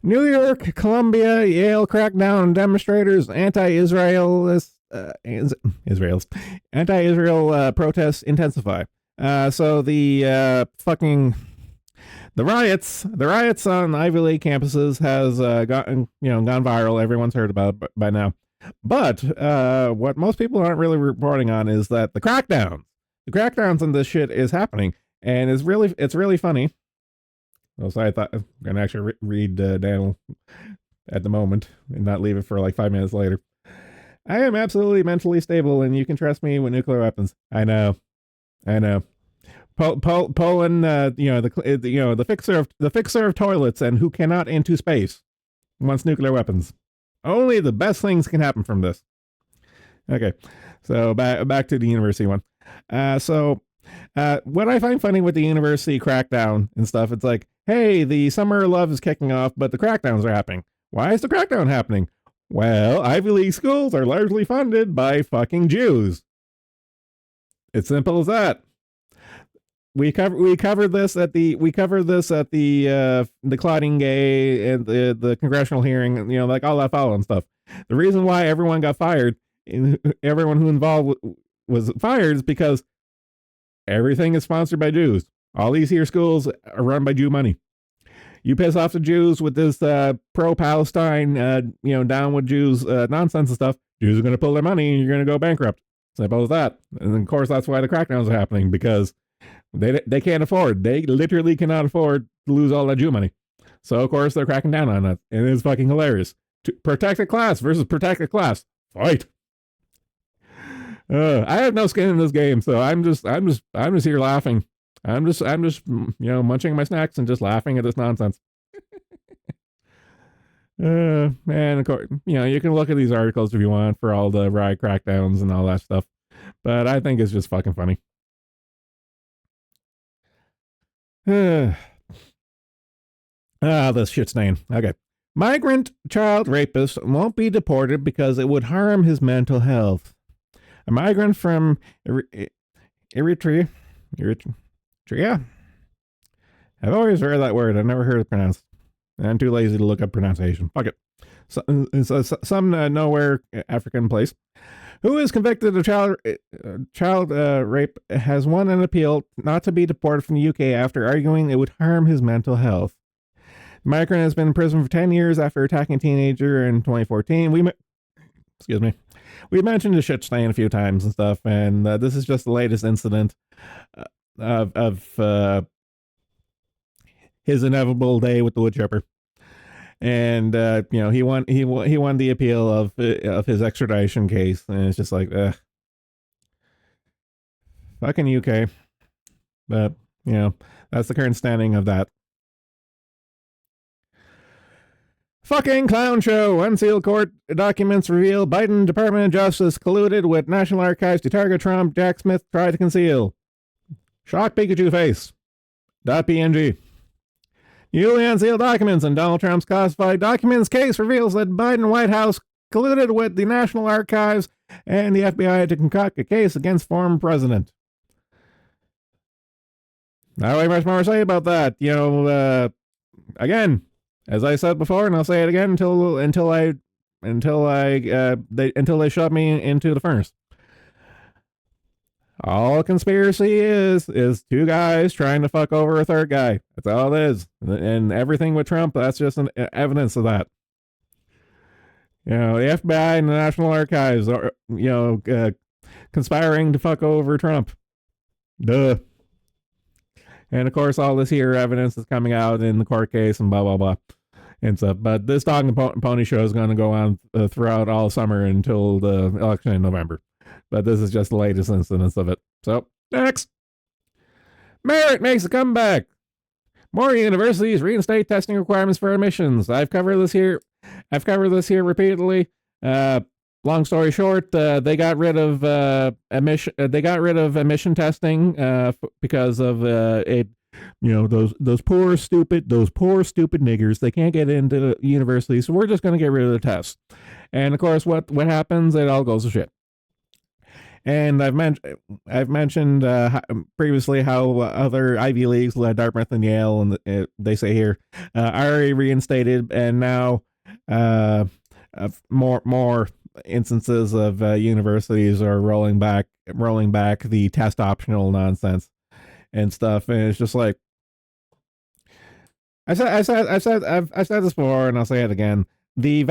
New York, Columbia, Yale crackdown on demonstrators, anti-Israel protests intensify. So the riots on Ivy League campuses has gone viral. Everyone's heard about it by now. But what most people aren't really reporting on is that the crackdowns on this shit is happening, and it's really funny. So I thought I'm going to actually read Daniel at the moment and not leave it for like 5 minutes later. I am absolutely mentally stable, and you can trust me with nuclear weapons. I know. Poland, the fixer of toilets and who cannot into space wants nuclear weapons. Only the best things can happen from this. Okay, so back to the university one. What I find funny with the university crackdown and stuff, it's like, hey, the summer of love is kicking off, but the crackdowns are happening. Why is the crackdown happening? Well, Ivy League schools are largely funded by fucking Jews. It's simple as that. We covered this at the Claudine Gay and the congressional hearing, like all that following stuff. The reason why everyone got fired, everyone who involved was fired, is because everything is sponsored by Jews. All these here schools are run by Jew money. You piss off the Jews with this pro-Palestine, down with Jews nonsense and stuff, Jews are going to pull their money and you're going to go bankrupt. Simple as that. And of course, that's why the crackdowns are happening, because they can't afford. They literally cannot afford to lose all that Jew money. So, of course, they're cracking down on that. And it's fucking hilarious. Protected class versus protected class. Fight. I have no skin in this game, so I'm just here laughing. I'm just munching my snacks and just laughing at this nonsense. Man, of course, you can look at these articles if you want for all the riot crackdowns and all that stuff, but I think it's just fucking funny. This shit's name. Okay. Migrant child rapist won't be deported because it would harm his mental health. A migrant from Eritrea. I've always heard that word. I've never heard it pronounced. I'm too lazy to look up pronunciation. Fuck it. Some nowhere African place who is convicted of child rape, has won an appeal not to be deported from the UK after arguing it would harm his mental health. The migrant has been in prison for 10 years after attacking a teenager in 2014. Excuse me. We mentioned the shit stain a few times and stuff, and this is just the latest incident of his inevitable day with the wood chipper. And he won the appeal of his extradition case, and it's just like, fucking UK. But that's the current standing of that. Fucking clown show. Unsealed court documents reveal Biden Department of Justice colluded with National Archives to target Trump. Jack Smith tried to conceal. Shock Pikachu face. .png. Newly unsealed documents in Donald Trump's classified documents case reveals that Biden White House colluded with the National Archives and the FBI to concoct a case against former president. Not very much more to say about that. Again, as I said before, and I'll say it again until they shove me into the furnace. All conspiracy is two guys trying to fuck over a third guy. That's all it is. And everything with Trump, that's just an evidence of that. The FBI and the National Archives are, conspiring to fuck over Trump. Duh. And of course, all this here evidence is coming out in the court case and blah, blah, blah. And stuff. But this dog and pony show is going to go on throughout all summer until the election in November. But this is just the latest incidence of it. So, next. Merit makes a comeback. More universities reinstate testing requirements for admissions. I've covered this here repeatedly. Long story short, they got rid of admission. They got rid of admission testing because of those poor stupid niggers. They can't get into university, so we're just going to get rid of the test. And of course, what happens? It all goes to shit. And I've mentioned previously how other Ivy Leagues, Dartmouth and Yale, and they say here, are reinstated, and now more instances of universities are rolling back the test optional nonsense and stuff. And it's just like, I've said this before, and I'll say it again. The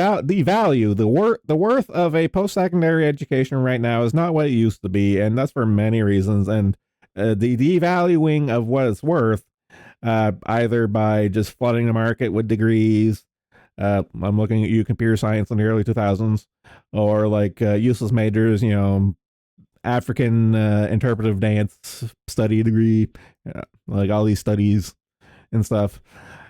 worth of a post-secondary education right now is not what it used to be, and that's for many reasons. And the devaluing of what it's worth, either by just flooding the market with degrees. I'm looking at computer science in the early 2000s, or like useless majors, African interpretive dance study degree, like all these studies and stuff.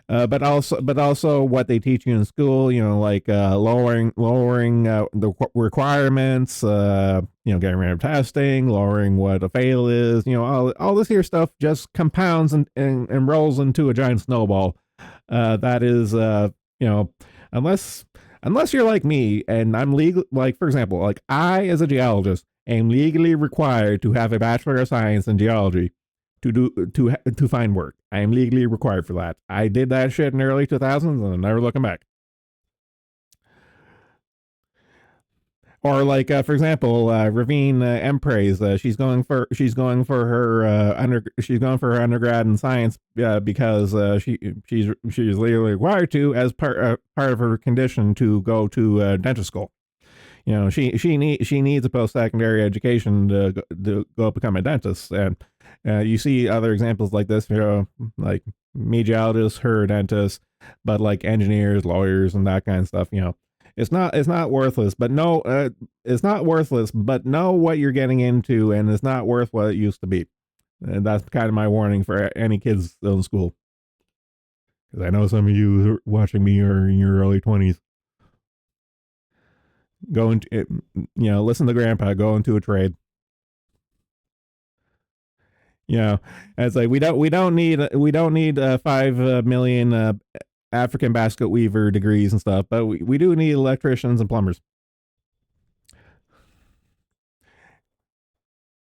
But also what they teach you in school, like lowering the requirements, getting rid of testing, lowering what a fail is, all this here stuff just compounds and rolls into a giant snowball. That is, unless you're like me and I'm legal, like for example, like I as a geologist am legally required to have a Bachelor of Science in geology to find work. I am legally required for that. I did that shit in the early 2000s and I'm never looking back. Or like, for example, Ravine Empres, she's going for her undergrad in science because she's legally required to as part of her condition to go to dentist school. She needs a post-secondary education to go become a dentist. And you see other examples like this, like me geologists, her dentists, but like engineers, lawyers, and that kind of stuff. It's not worthless, but it's not worthless, but know what you're getting into, and it's not worth what it used to be. And that's kind of my warning for any kids still in school, because I know some of you watching me are in your early 20s. Go into listen to Grandpa. Go into a trade. It's like we don't need 5 million African basket weaver degrees and stuff, but we do need electricians and plumbers.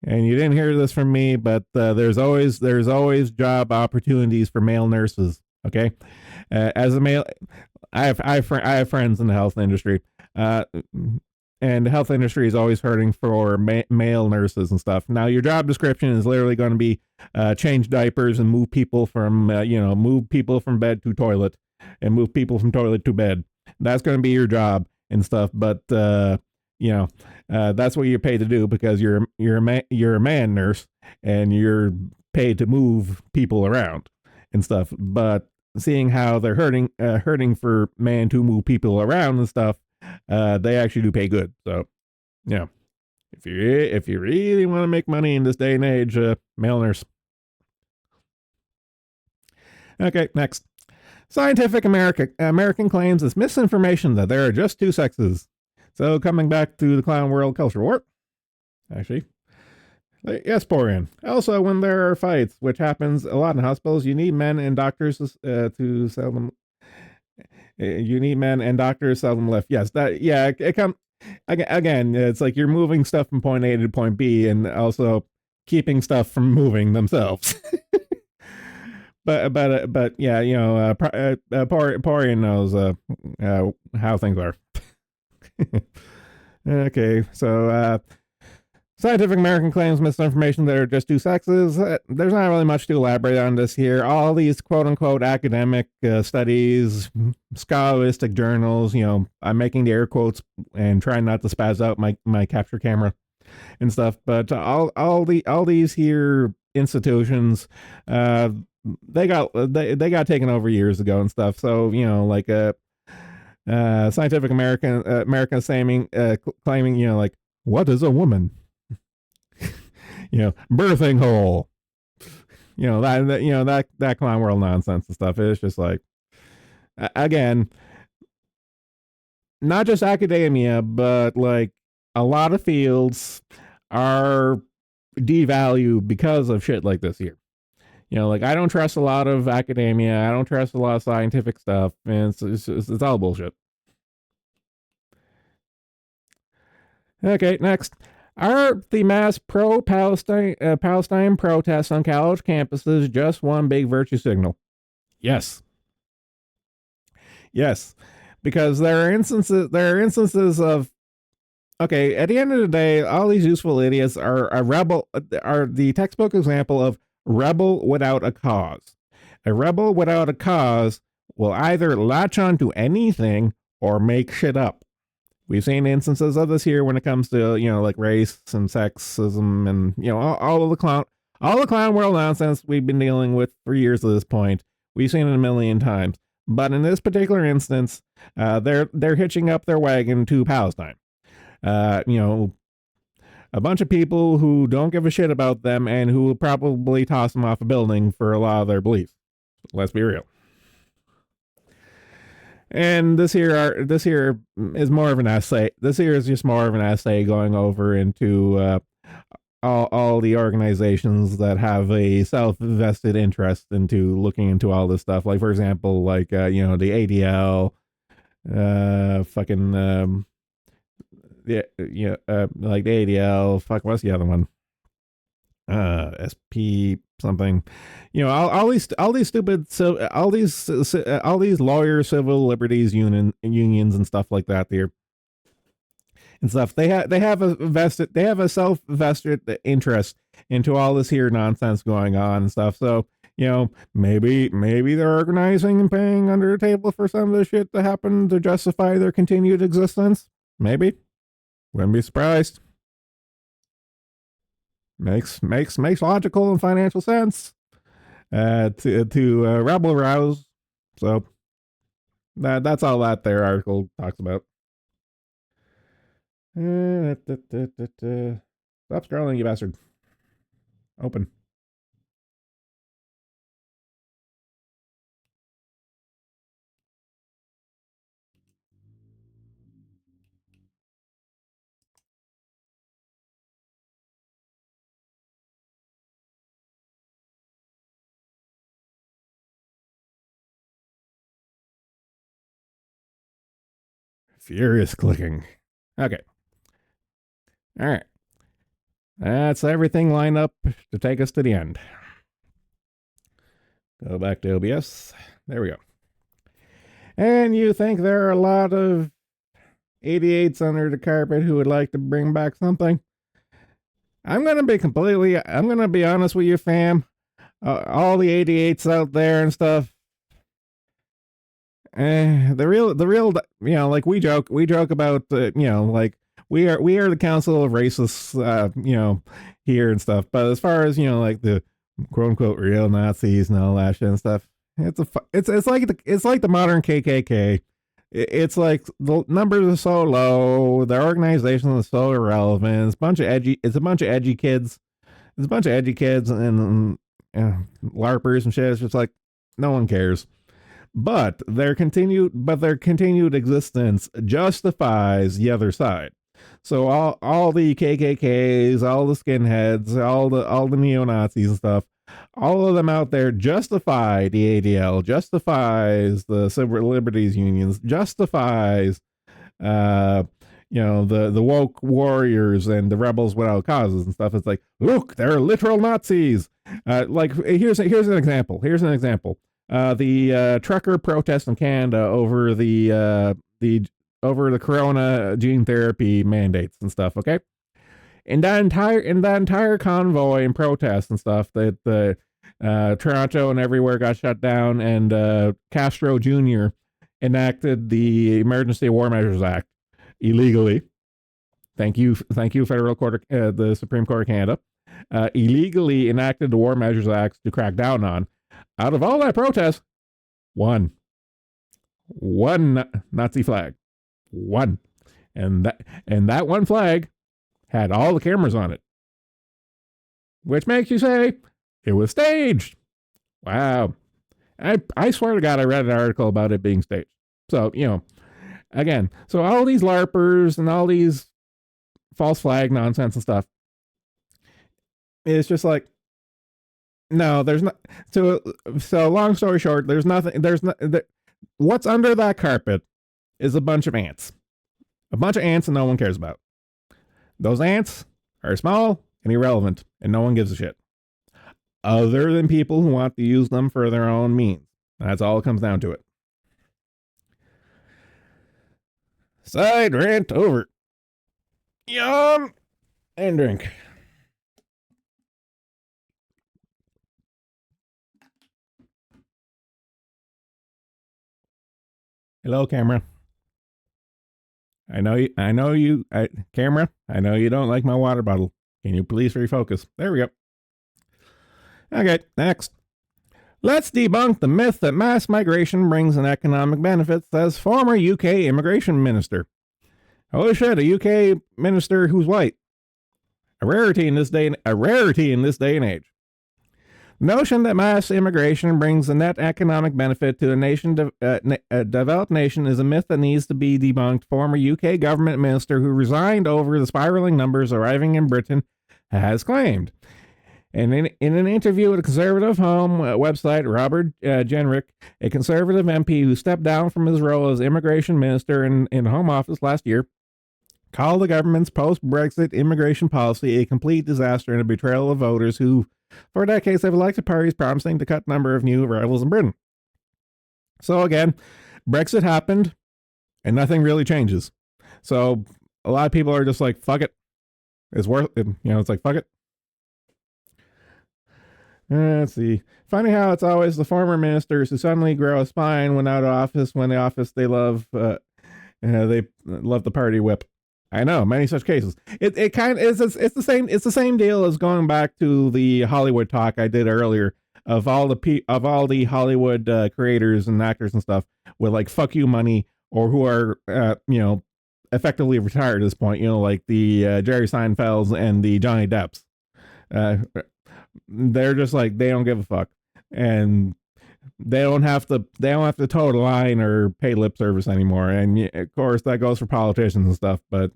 And you didn't hear this from me, but there's always job opportunities for male nurses. Okay, as a male, I have friends in the health industry. and the health industry is always hurting for male nurses and stuff. Now your job description is literally going to be change diapers and move people from move people from bed to toilet and move people from toilet to bed. That's going to be your job and stuff. But that's what you're paid to do because you're a man nurse and you're paid to move people around and stuff. But seeing how they're hurting for man to move people around and stuff, they actually do pay good. So, yeah, if you really want to make money in this day and age, male nurse. Okay, next. Scientific American claims it's misinformation that there are just two sexes. So coming back to the clown world culture war, actually, yes, Porian. Also, when there are fights, which happens a lot in hospitals, you need men and doctors to sell them. You need men and doctors sell them lift. Yes, it comes again. It's like you're moving stuff from point A to point B, and also keeping stuff from moving themselves. but yeah, Porian knows how things are. Okay, so Scientific American claims misinformation that are just two sexes. There's not really much to elaborate on this here. All these quote unquote academic studies, scholastic journals, I'm making the air quotes and trying not to spaz out my capture camera and stuff. But all these here institutions, they got taken over years ago and stuff. So like Scientific American claiming like, what is a woman? Birthing hole. That clown world nonsense and stuff. It's just like, again, not just academia, but like a lot of fields are devalued because of shit like this here. Like I don't trust a lot of academia. I don't trust a lot of scientific stuff, and it's all bullshit. Okay, next. Are the mass pro-Palestine Palestine protests on college campuses just one big virtue signal? Yes. Yes. Because there are instances of, okay, at the end of the day, all these useful idiots are the textbook example of rebel without a cause. A rebel without a cause will either latch on to anything or make shit up. We've seen instances of this here when it comes to, like race and sexism and, all the clown world nonsense we've been dealing with for years at this point. We've seen it a million times. But in this particular instance, they're hitching up their wagon to Palestine. A bunch of people who don't give a shit about them and who will probably toss them off a building for a lot of their beliefs. Let's be real. And this here is more of an essay. This here is just more of an essay going over into all the organizations that have a self-vested interest into looking into all this stuff. Like for example, like the ADL, like the ADL. Fuck, what's the other one? SP something, all these stupid, so all these lawyer civil liberties unions and stuff like that there and stuff. They have a self vested interest into all this here nonsense going on and stuff. So maybe they're organizing and paying under the table for some of the shit to happen to justify their continued existence. Maybe, wouldn't be surprised. Makes logical and financial sense to rebel rouse. So that's all that their article talks about. Stop scrolling, you bastard. Open. Furious clicking. Okay. All right. That's everything lined up to take us to the end. Go back to OBS. There we go. And you think there are a lot of 88s under the carpet who would like to bring back something. I'm gonna be honest with you, fam. All the 88s out there and stuff. The real, like we joke about, like we are the council of racists, here and stuff. But as far as like the quote unquote real Nazis and all that shit and stuff, it's like the modern KKK. It's like the numbers are so low, their organization is so irrelevant. It's a bunch of edgy kids. It's a bunch of edgy kids and LARPers and shit. It's just like no one cares. But their continued existence justifies the other side. So all the KKKs, all the skinheads, all the neo Nazis and stuff, all of them out there justify the ADL, justifies the civil liberties unions, justifies the woke warriors and the rebels without causes and stuff. It's like, look, they're literal Nazis. Like here's an example. The trucker protest in Canada over the corona gene therapy mandates and stuff. Okay, in that entire convoy and protest and stuff, that the Toronto and everywhere got shut down, and Castro Jr. enacted the Emergency War Measures Act illegally. Thank you, Federal Court, the Supreme Court of Canada, illegally enacted the War Measures Act to crack down on. Out of all that protest, one Nazi flag, one, and that one flag had all the cameras on it, which makes you say it was staged. Wow, I swear to God, I read an article about it being staged. So again, so all these LARPers and all these false flag nonsense and stuff, it's just like, no, there's not. So long story short, there's nothing. What's under that carpet is a bunch of ants. A bunch of ants and no one cares about. Those ants are small and irrelevant and no one gives a shit. Other than people who want to use them for their own means. That's all it comes down to it. Side rant over. Yum! And drink. Hello, camera. Camera, I know you don't like my water bottle. Can you please refocus? There we go. Okay, next. Let's debunk the myth that mass migration brings an economic benefit, says former UK immigration minister. Holy shit, a UK minister who's white. A rarity in this day and age. The notion that mass immigration brings a net economic benefit to a developed nation is a myth that needs to be debunked. Former UK government minister who resigned over the spiraling numbers arriving in Britain has claimed. And in an interview with a Conservative Home website, Robert Jenrick, a Conservative MP who stepped down from his role as immigration minister in Home Office last year, called the government's post-Brexit immigration policy a complete disaster and a betrayal of voters who, for decades, have elected parties promising to cut the number of new arrivals in Britain. So again, Brexit happened, and nothing really changes. So a lot of people are just like, fuck it. It's worth it. It's like, fuck it. Let's see. Funny how it's always the former ministers who suddenly grow a spine when out of office, when the office they love the party whip. I know, many such cases. It kind of is. It's the same deal as going back to the Hollywood talk I did earlier of all the Hollywood creators and actors and stuff with like fuck you money, or who are effectively retired at this point. Like the Jerry Seinfelds and the Johnny Depps. They're just like, they don't give a fuck, and they don't have to toe the line or pay lip service anymore. And of course that goes for politicians and stuff, but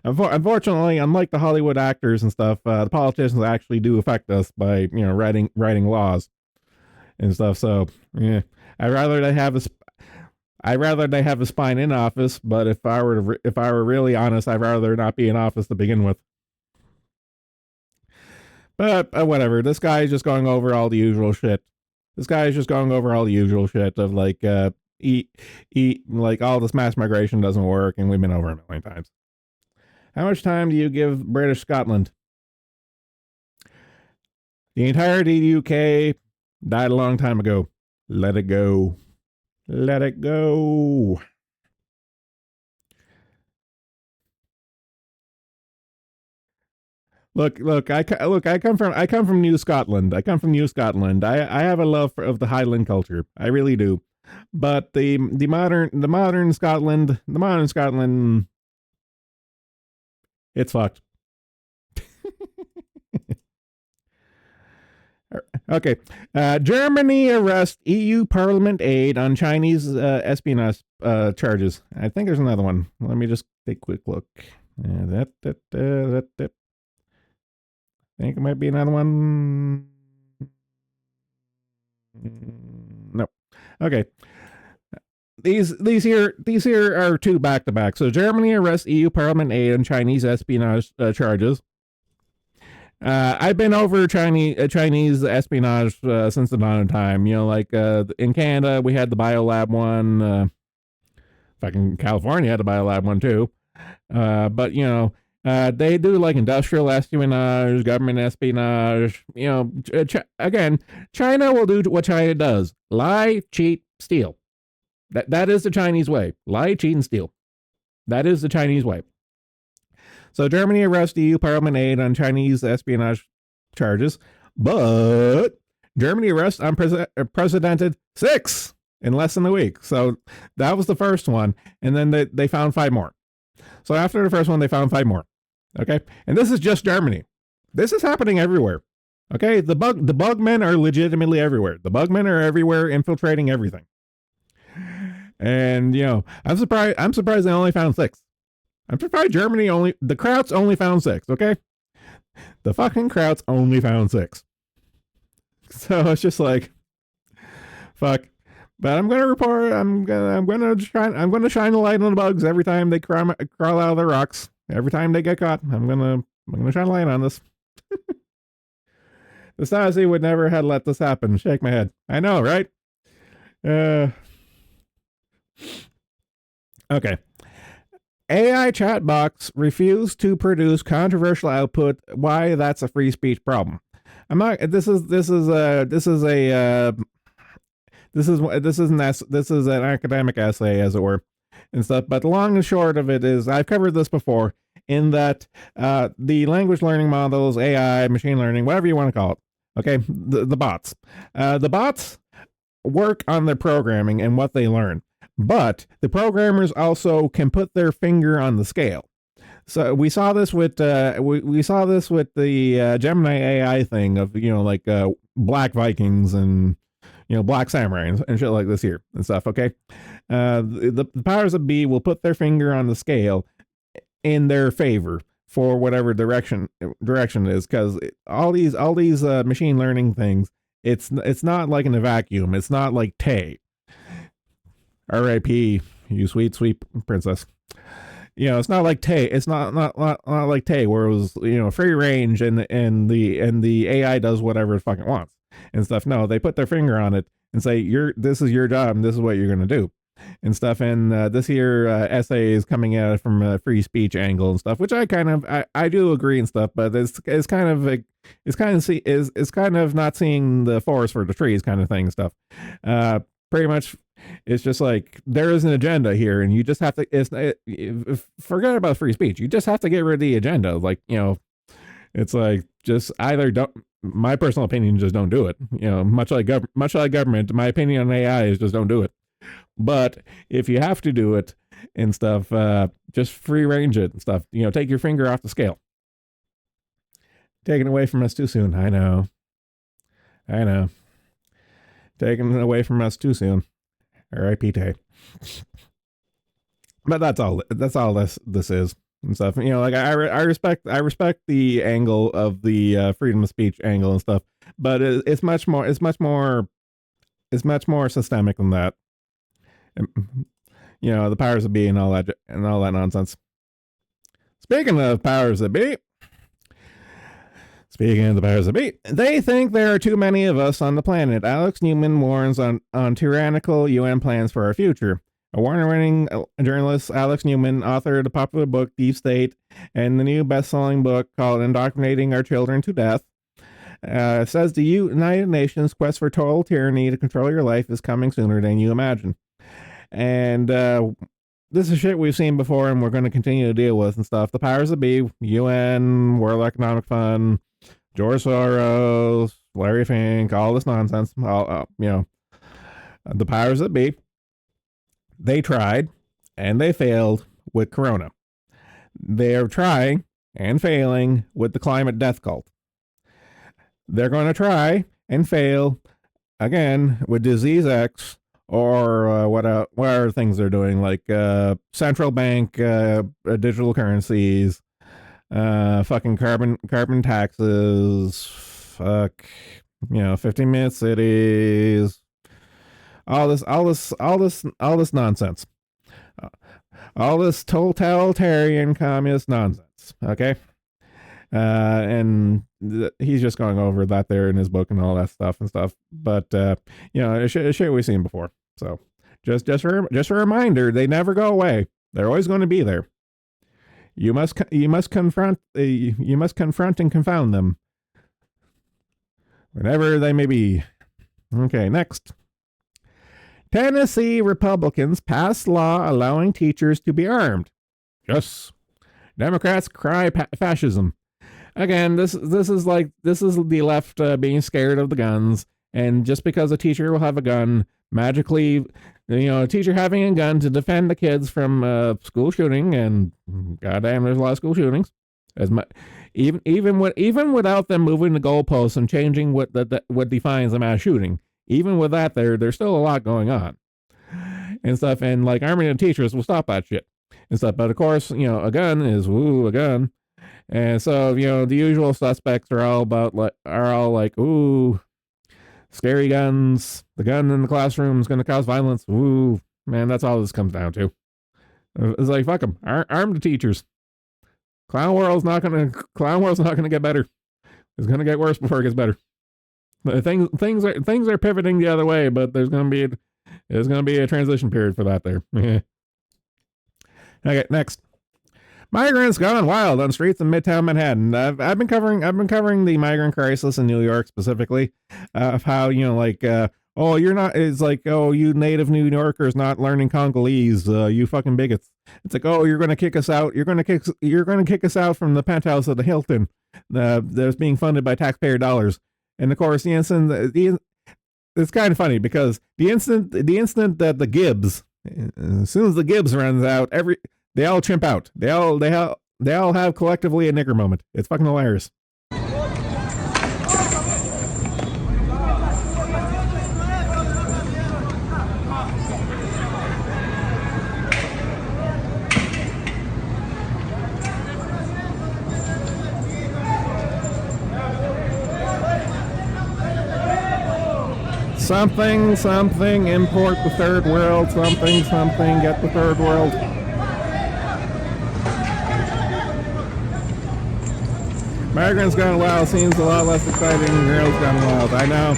unfortunately, unlike the Hollywood actors and stuff, the politicians actually do affect us by writing laws and stuff. So yeah, I'd rather they have a spine in office, but if I were really honest, I'd rather not be in office to begin with. But whatever. This guy is just going over all the usual shit. Of like eat like all this mass migration doesn't work, and we've been over a million times. How much time do you give British Scotland? The entirety of the UK died a long time ago. Let it go. Let it go. Look. I come from New Scotland. I come from New Scotland. I have a love of the Highland culture. I really do. But the modern Scotland, it's fucked. Okay. Germany arrests EU Parliament aide on Chinese espionage charges. I think there's another one. Let me just take a quick look. I think it might be another one. Nope. Okay. These here are two back to back. So Germany arrests EU Parliament aide on Chinese espionage charges. I've been over Chinese espionage since the dawn of time. You know, like in Canada we had the biolab one. Fucking California had the biolab one too. But you know, they do like industrial espionage, government espionage. You know, again, China will do what China does: lie, cheat, steal. That is the Chinese way: lie, cheat, and steal. That is the Chinese way. So Germany arrests EU Parliament aide on Chinese espionage charges, but Germany arrests unprecedented 6 in less than a week. So that was the first one, and then they found 5 more. So after the first one, they found 5 more. Okay, and this is just Germany. This is happening everywhere. Okay, the bugmen are legitimately everywhere. The bugmen are everywhere, infiltrating everything. And you know, I'm surprised they only found 6. I'm surprised the Krauts only found 6, okay? The fucking Krauts only found 6. So it's just like, fuck. But I'm gonna report. I'm gonna shine a light on the bugs every time they crawl out of the rocks. Every time they get caught, I'm gonna shine a light on this. The Stasi would never have let this happen. Shake my head. I know, right? Okay. AI chatbots refuse to produce controversial output. Why that's a free speech problem? I'm not. This is an academic essay, as it were, and stuff. But the long and short of it is, I've covered this before. In that, the language learning models, AI, machine learning, whatever you want to call it. Okay, the bots. The bots work on their programming and what they learn. But the programmers also can put their finger on the scale. So we saw this with we saw this with the Gemini AI thing of, you know, like Black Vikings and, you know, Black Samurai and shit like this here and stuff. Okay, the powers that be will put their finger on the scale in their favor for whatever direction is, because all these machine learning things, it's not like in a vacuum. It's not like Tay. R.I.P. You sweet princess. You know, it's not like Tay. It's not like Tay, where it was, you know, free range and the AI does whatever it fucking wants and stuff. No, they put their finger on it and say, this is your job and this is what you're gonna do and stuff. And this here essay is coming at it from a free speech angle and stuff, which I do agree and stuff, but it's kind of not seeing the forest for the trees kind of thing and stuff. Pretty much. It's just like there is an agenda here, and you just have to. Forget about free speech. You just have to get rid of the agenda. Like, you know, it's like just either don't. My personal opinion, just don't do it. You know, much like government. My opinion on AI is just don't do it. But if you have to do it and stuff, just free range it and stuff. You know, take your finger off the scale. Taken away from us too soon. I know. Taken away from us too soon. R.I.P. Tay. But that's all this is and stuff. You know, like I respect the angle of the freedom of speech angle and stuff, but it's much more systemic than that. You know, the powers that be and all that nonsense. Speaking of powers that be, Speaking of the powers that be, they think there are too many of us on the planet. Alex Newman warns on tyrannical UN plans for our future. Award-winning journalist Alex Newman authored the popular book Deep State and the new best-selling book called Indoctrinating Our Children to Death. Says the United Nations quest for total tyranny to control your life is coming sooner than you imagine. And this is shit we've seen before and we're going to continue to deal with and stuff. The powers that be, UN, World Economic Fund, George Soros, Larry Fink, all this nonsense, the powers that be, they tried and they failed with Corona. They're trying and failing with the climate death cult. They're going to try and fail again with Disease X or what are things they're doing, like central bank digital currencies, fucking carbon taxes, 15-minute cities, all this nonsense, all this totalitarian communist nonsense. Okay. And he's just going over that there in his book and all that stuff. But it's shit we've seen before. So just a reminder, they never go away. They're always going to be there. You must confront and confound them whenever they may be. Okay, next. Tennessee Republicans pass law allowing teachers to be armed. Yes. Democrats cry fascism. Again, this is the left being scared of the guns, and just because a teacher will have a gun, magically, a teacher having a gun to defend the kids from school shooting, and goddamn, there's a lot of school shootings. Even without them moving the goalposts and changing what defines a mass shooting, even with that, there's still a lot going on and stuff, and like arming the teachers will stop that shit and stuff. But of course, a gun is a gun. And so, the usual suspects are all like, ooh, scary guns. The gun in the classroom is going to cause violence. Ooh, man, that's all this comes down to. It's like, fuck them. Arm the teachers. Clown world's not going to get better. It's going to get worse before it gets better. Things are pivoting the other way, but there's going to be a transition period for that there. Okay, next. Migrants gone wild on streets in Midtown Manhattan. I've been covering the migrant crisis in New York specifically, of how you're not. It's like, oh, you native New Yorkers not learning Congolese, you fucking bigots. It's like, oh, you're gonna kick us out. You're gonna kick us out from the penthouse of the Hilton, that's being funded by taxpayer dollars. And of course, it's kind of funny because the instant that the Gibbs, as soon as the Gibbs runs out, they all chimp out. They all have collectively a nigger moment. It's fucking hilarious. Something, import the third world. Something, get the third world. Migrants Gone Wild seems a lot less exciting than Girls Gone Wild. I know.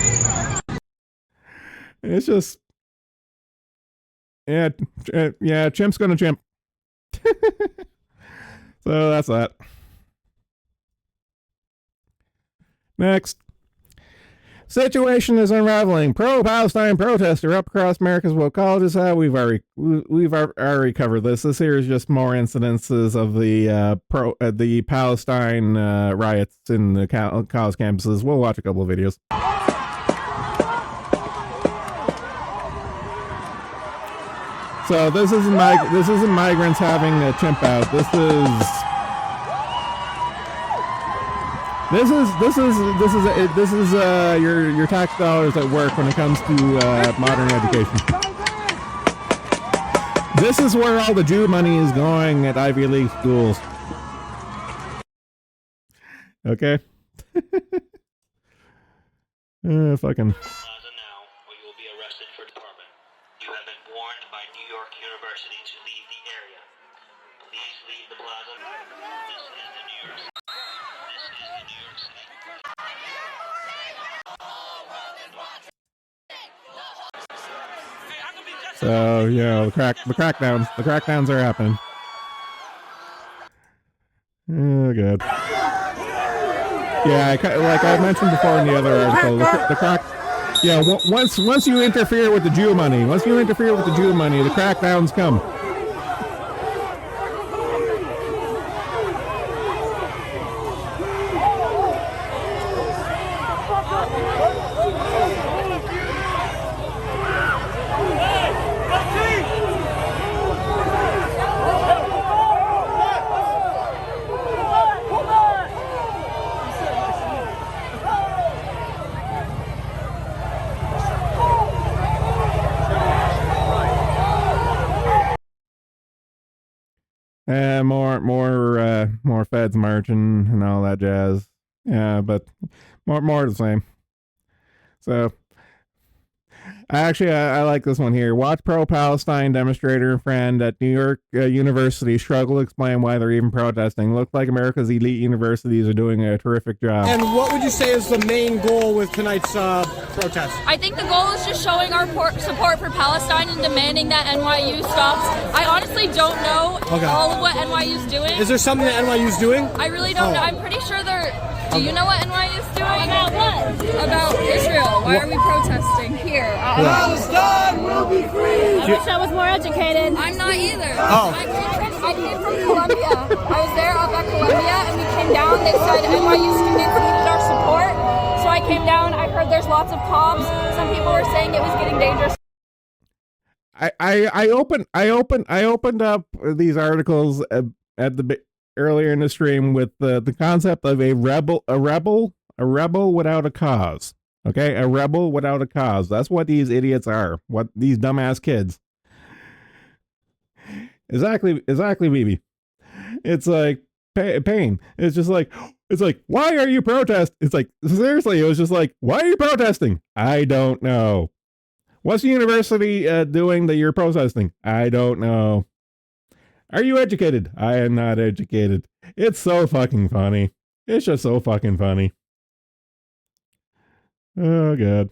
It's just, chimp's gonna chimp. So that's that. Next. Situation is unraveling. Pro-Palestine protests are up across America's woke colleges. We've already covered this. This here is just more incidences of the Palestine riots in the college campuses. We'll watch a couple of videos. So this isn't migrants having a chimp out. This is your tax dollars at work when it comes to modern education. This is where all the Jew money is going at Ivy League schools. Okay. Fucking. Plaza now, or you will be arrested for deportment. You have been warned by New York University to leave the area. Please leave the plaza. This is the New York City. So, you know, the crackdowns are happening. Oh, God. Yeah, like I mentioned before in the other article, the crack. Yeah, once you interfere with the Jew money, the crackdowns come. More feds marching and all that jazz. Yeah, but more of the same. So, I like this one here. Watch pro-Palestine demonstrator and friend at New York University struggle to explain why they're even protesting. Looks like America's elite universities are doing a terrific job. And what would you say is the main goal with tonight's protest? I think the goal is just showing our support for Palestine and demanding that NYU stops. I honestly don't know all of what NYU's doing. Is there something that NYU's doing? I really don't know. I'm pretty sure they're... Do you know what NYU's doing? About what? About Israel. Why are we protesting here? Palestine will be free! I wish I was more educated. I'm not either. Oh. I came from Columbia. I was there up at Columbia and we came down. They said NYU students needed our support. So I came down. I heard there's lots of cops. Some people were saying it was getting dangerous. I opened up these articles at the earlier in the stream with the concept of a rebel without a cause. Okay, a rebel without a cause. That's what these idiots are. What these dumbass kids. Exactly, BB. It's like pain. It's like, why are you protesting? It's like, seriously, it was just like, why are you protesting? I don't know. What's the university doing that you're protesting? I don't know. Are you educated? I am not educated. It's so fucking funny. It's just so fucking funny. Oh, God.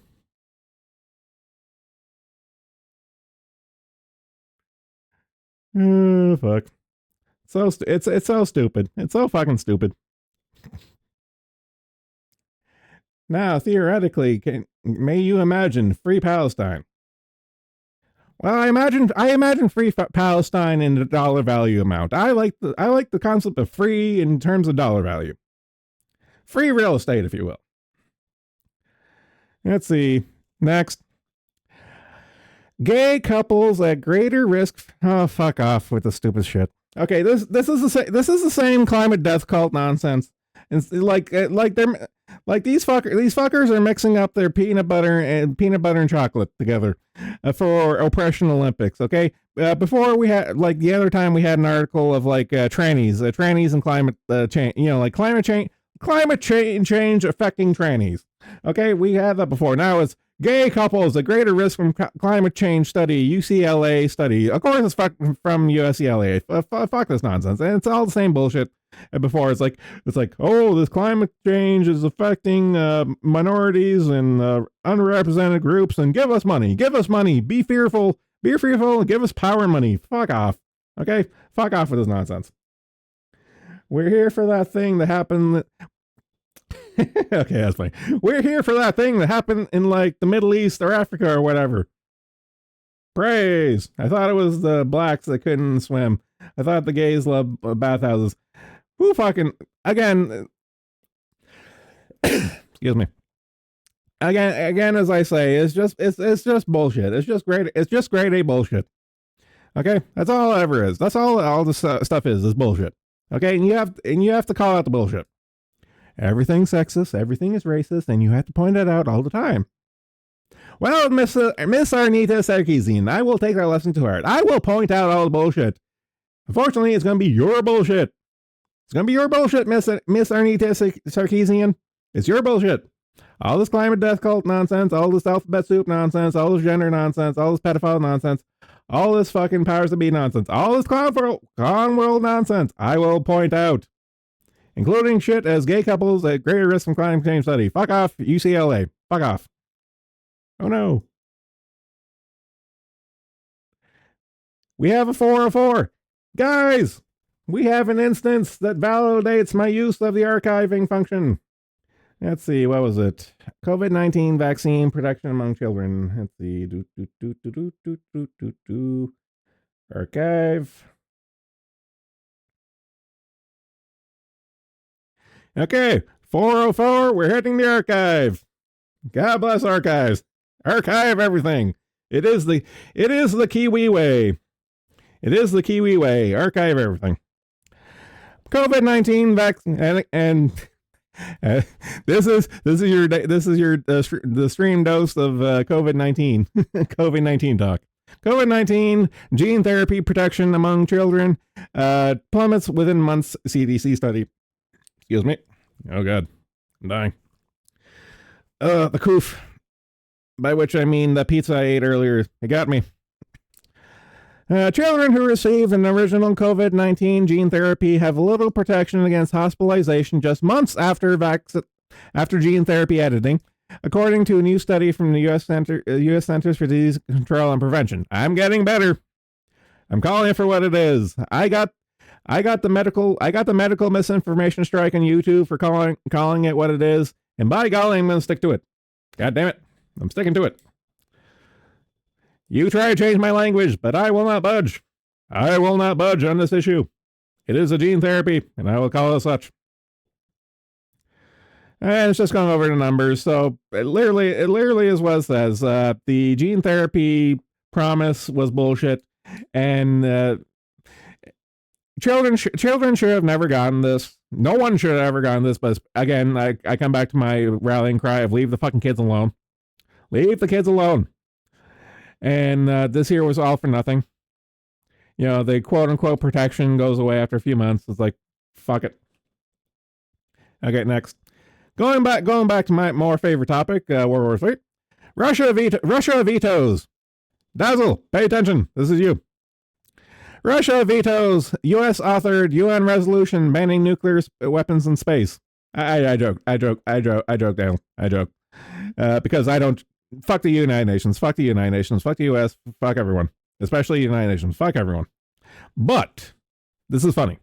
Oh, fuck. It's so stupid. It's so fucking stupid. Now, theoretically, may you imagine free Palestine? Well, I imagine free Palestine in the dollar value amount. I like the concept of free in terms of dollar value. Free real estate, if you will. Let's see. Next. Gay couples at greater risk. Oh, fuck off with the stupid shit. Okay, this is the same climate death cult nonsense. It's like they're like these fuckers are mixing up their peanut butter and chocolate together for Oppression Olympics. Okay, before we had like the other time we had an article of like trannies and climate change. You know, like climate change affecting trannies. Okay, we had that before. Now it's gay couples at greater risk from climate change study, UCLA study. Of course, it's from UCLA. Fuck this nonsense, and it's all the same bullshit. And before it's like, oh, this climate change is affecting minorities and underrepresented groups, and give us money, be fearful, and give us power and money. Fuck off, okay? Fuck off with this nonsense. We're here for that thing that happened. Okay, that's funny. We're here for that thing that happened in like the Middle East or Africa or whatever. Praise. I thought it was the blacks that couldn't swim. I thought the gays loved bathhouses. Who fucking again? Excuse me. Again, as I say, it's just bullshit. It's just grade A bullshit. Okay, that's all it ever is. That's all this stuff is bullshit. Okay, and you have to call out the bullshit. Everything's sexist, everything is racist, and you have to point that out all the time. Well, Miss Arnita Sarkeesian, I will take that lesson to heart. I will point out all the bullshit. Unfortunately, it's going to be your bullshit. It's going to be your bullshit, Miss Arnita Sarkeesian. It's your bullshit. All this climate death cult nonsense, all this alphabet soup nonsense, all this gender nonsense, all this pedophile nonsense, all this fucking powers that be nonsense, all this clown world nonsense, I will point out. Including shit as gay couples at greater risk from climate change study. Fuck off, UCLA. Fuck off. Oh no. We have a 404. Guys, we have an instance that validates my use of the archiving function. Let's see, what was it? COVID-19 vaccine protection among children. Let's see. Archive. Okay, 404, we're hitting the archive. God bless archives. Archive everything. It is the Kiwi way. It is the Kiwi way. Archive everything. COVID-19 vaccine and this is the stream dose of COVID-19 COVID-19 talk. COVID-19 gene therapy protection among children plummets within months. CDC study. Excuse me. Oh God, I'm dying. The coof, by which I mean the pizza I ate earlier. It got me. Children who receive an original COVID-19 gene therapy have little protection against hospitalization just months after gene therapy editing, according to a new study from the U.S. Centers for Disease Control and Prevention. I'm getting better. I'm calling it for what it is. I got the medical misinformation strike on YouTube for calling it what it is, and by golly, I'm going to stick to it. God damn it, I'm sticking to it. You try to change my language, but I will not budge. I will not budge on this issue. It is a gene therapy, and I will call it such. And it's just going over the numbers. So it literally is what it says. The gene therapy promise was bullshit, and children should have never gotten this. No one should have ever gotten this. But again, I come back to my rallying cry of leave the fucking kids alone. Leave the kids alone. And this here was all for nothing. You know, the quote unquote protection goes away after a few months. It's like, fuck it. Okay, next. Going back to my more favorite topic, World War III. Russia vetoes. Dazzle, pay attention. This is you. Russia vetoes U.S. authored UN resolution banning nuclear weapons in space. I joke, Daniel. I joke. Because I don't. Fuck the United Nations. Fuck the United Nations. Fuck the U.S. Fuck everyone. Especially the United Nations. Fuck everyone. But this is funny.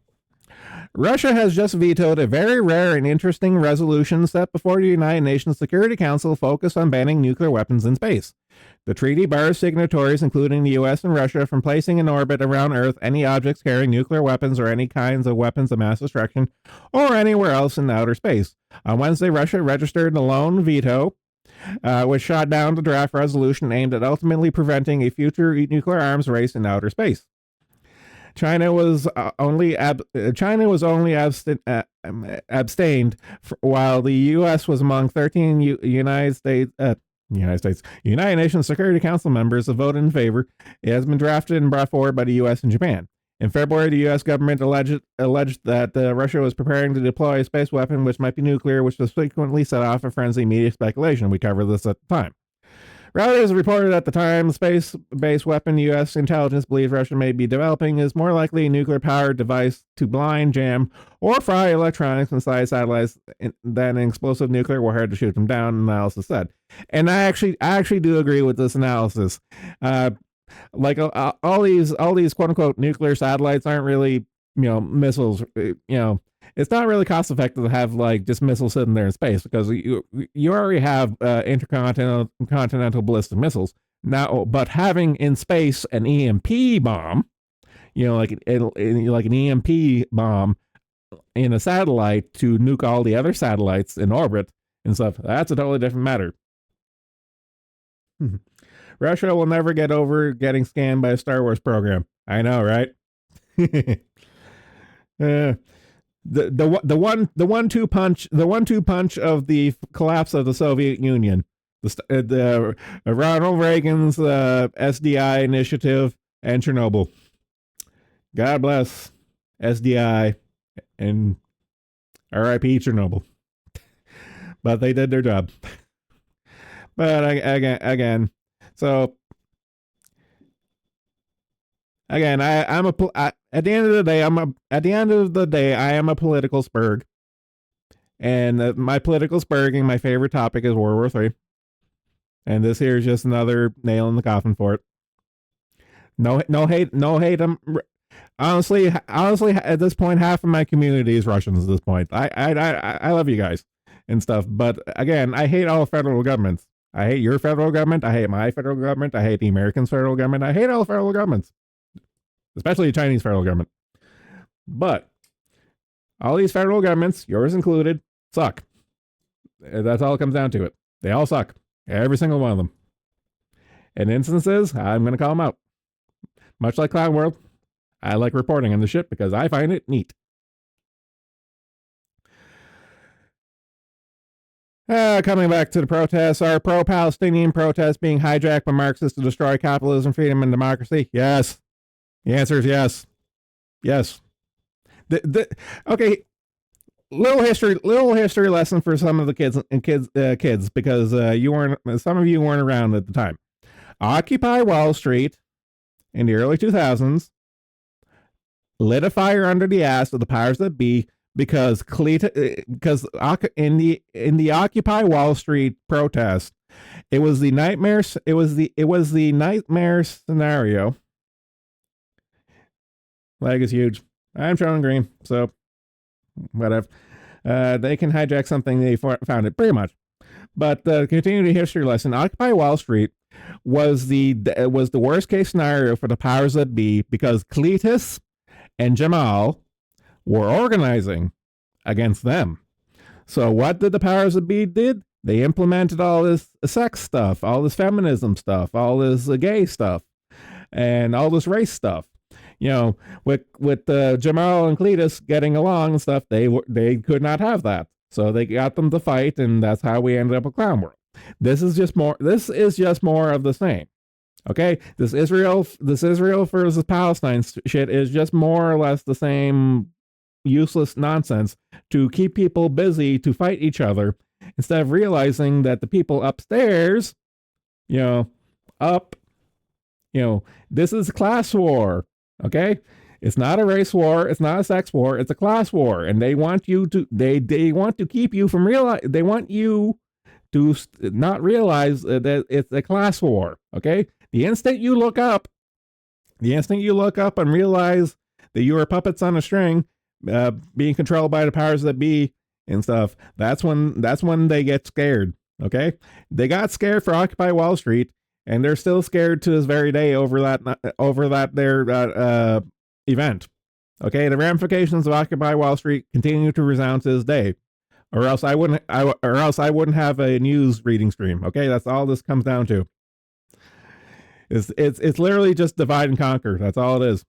Russia has just vetoed a very rare and interesting resolution set before the United Nations Security Council focused on banning nuclear weapons in space. The treaty bars signatories, including the U.S. and Russia, from placing in orbit around Earth any objects carrying nuclear weapons or any kinds of weapons of mass destruction or anywhere else in outer space. On Wednesday, Russia registered a lone veto, which shot down the draft resolution aimed at ultimately preventing a future nuclear arms race in outer space. China was only abstained, while the U.S. was among 13 United Nations Security Council members that voted in favor. It has been drafted and brought forward by the U.S. and Japan. In February, the U.S. government alleged that Russia was preparing to deploy a space weapon which might be nuclear, which was frequently set off a frenzy media speculation. We covered this at the time. Reuters reported at the time space-based weapon U.S. intelligence believes Russia may be developing is more likely a nuclear-powered device to blind, jam, or fry electronics inside satellites than an explosive nuclear warhead to shoot them down, analysis said. And I actually do agree with this analysis. Like all these quote unquote nuclear satellites aren't really, missiles. It's not really cost effective to have like just missiles sitting there in space because you already have intercontinental ballistic missiles now. But having in space an EMP bomb, like an EMP bomb in a satellite to nuke all the other satellites in orbit and stuff, that's a totally different matter. Russia will never get over getting scammed by a Star Wars program. I know, right? The 1-2 punch of the collapse of the Soviet Union, the Ronald Reagan's SDI initiative, and Chernobyl. God bless SDI and R.I.P. Chernobyl. But they did their job. But again. So again, at the end of the day, I am a political spurg, and my political spurging, my favorite topic is World War III, and this here is just another nail in the coffin for it. No hate. No hate. Honestly, at this point, half of my community is Russians. At this point, I love you guys and stuff. But again, I hate all federal governments. I hate your federal government. I hate my federal government. I hate the American federal government. I hate all federal governments, especially the Chinese federal government. But all these federal governments, yours included, suck. That's all it comes down to it. They all suck. Every single one of them. In instances, I'm going to call them out. Much like Clown World, I like reporting on the shit because I find it neat. Coming back to the protests, are pro-Palestinian protests being hijacked by Marxists to destroy capitalism, freedom, and democracy? Yes. The answer is yes. Yes. Okay. Little history lesson for some of the kids because some of you weren't around at the time. Occupy Wall Street in the early 2000s lit a fire under the ass of the powers that be because in the Occupy Wall Street protest, it was the nightmare scenario. Flag is huge. I'm showing green, so whatever. They can hijack something they found it pretty much. But continue the history lesson. Occupy Wall Street was the worst case scenario for the powers that be because Cletus and Jamal were organizing against them. So what did the powers that be did? They implemented all this sex stuff, all this feminism stuff, all this gay stuff, and all this race stuff. You know, with Jamal and Cletus getting along and stuff, they could not have that. So they got them to fight, and that's how we ended up with Clown World. This is just more of the same. Okay, this Israel versus Palestine shit is just more or less the same useless nonsense to keep people busy to fight each other instead of realizing that the people upstairs, this is a class war. Okay, it's not a race war, it's not a sex war, it's a class war, and they want you to they want to keep you from they want you to not realize that it's a class war. Okay, the instant you look up and realize that you are puppets on a string, being controlled by the powers that be and stuff, that's when they get scared. Okay, they got scared for Occupy Wall Street, and they're still scared to this very day over that event. Okay, the ramifications of Occupy Wall Street continue to resound to this day, or else I wouldn't have a news reading stream. Okay, that's all this comes down to. It's literally just divide and conquer. That's all it is.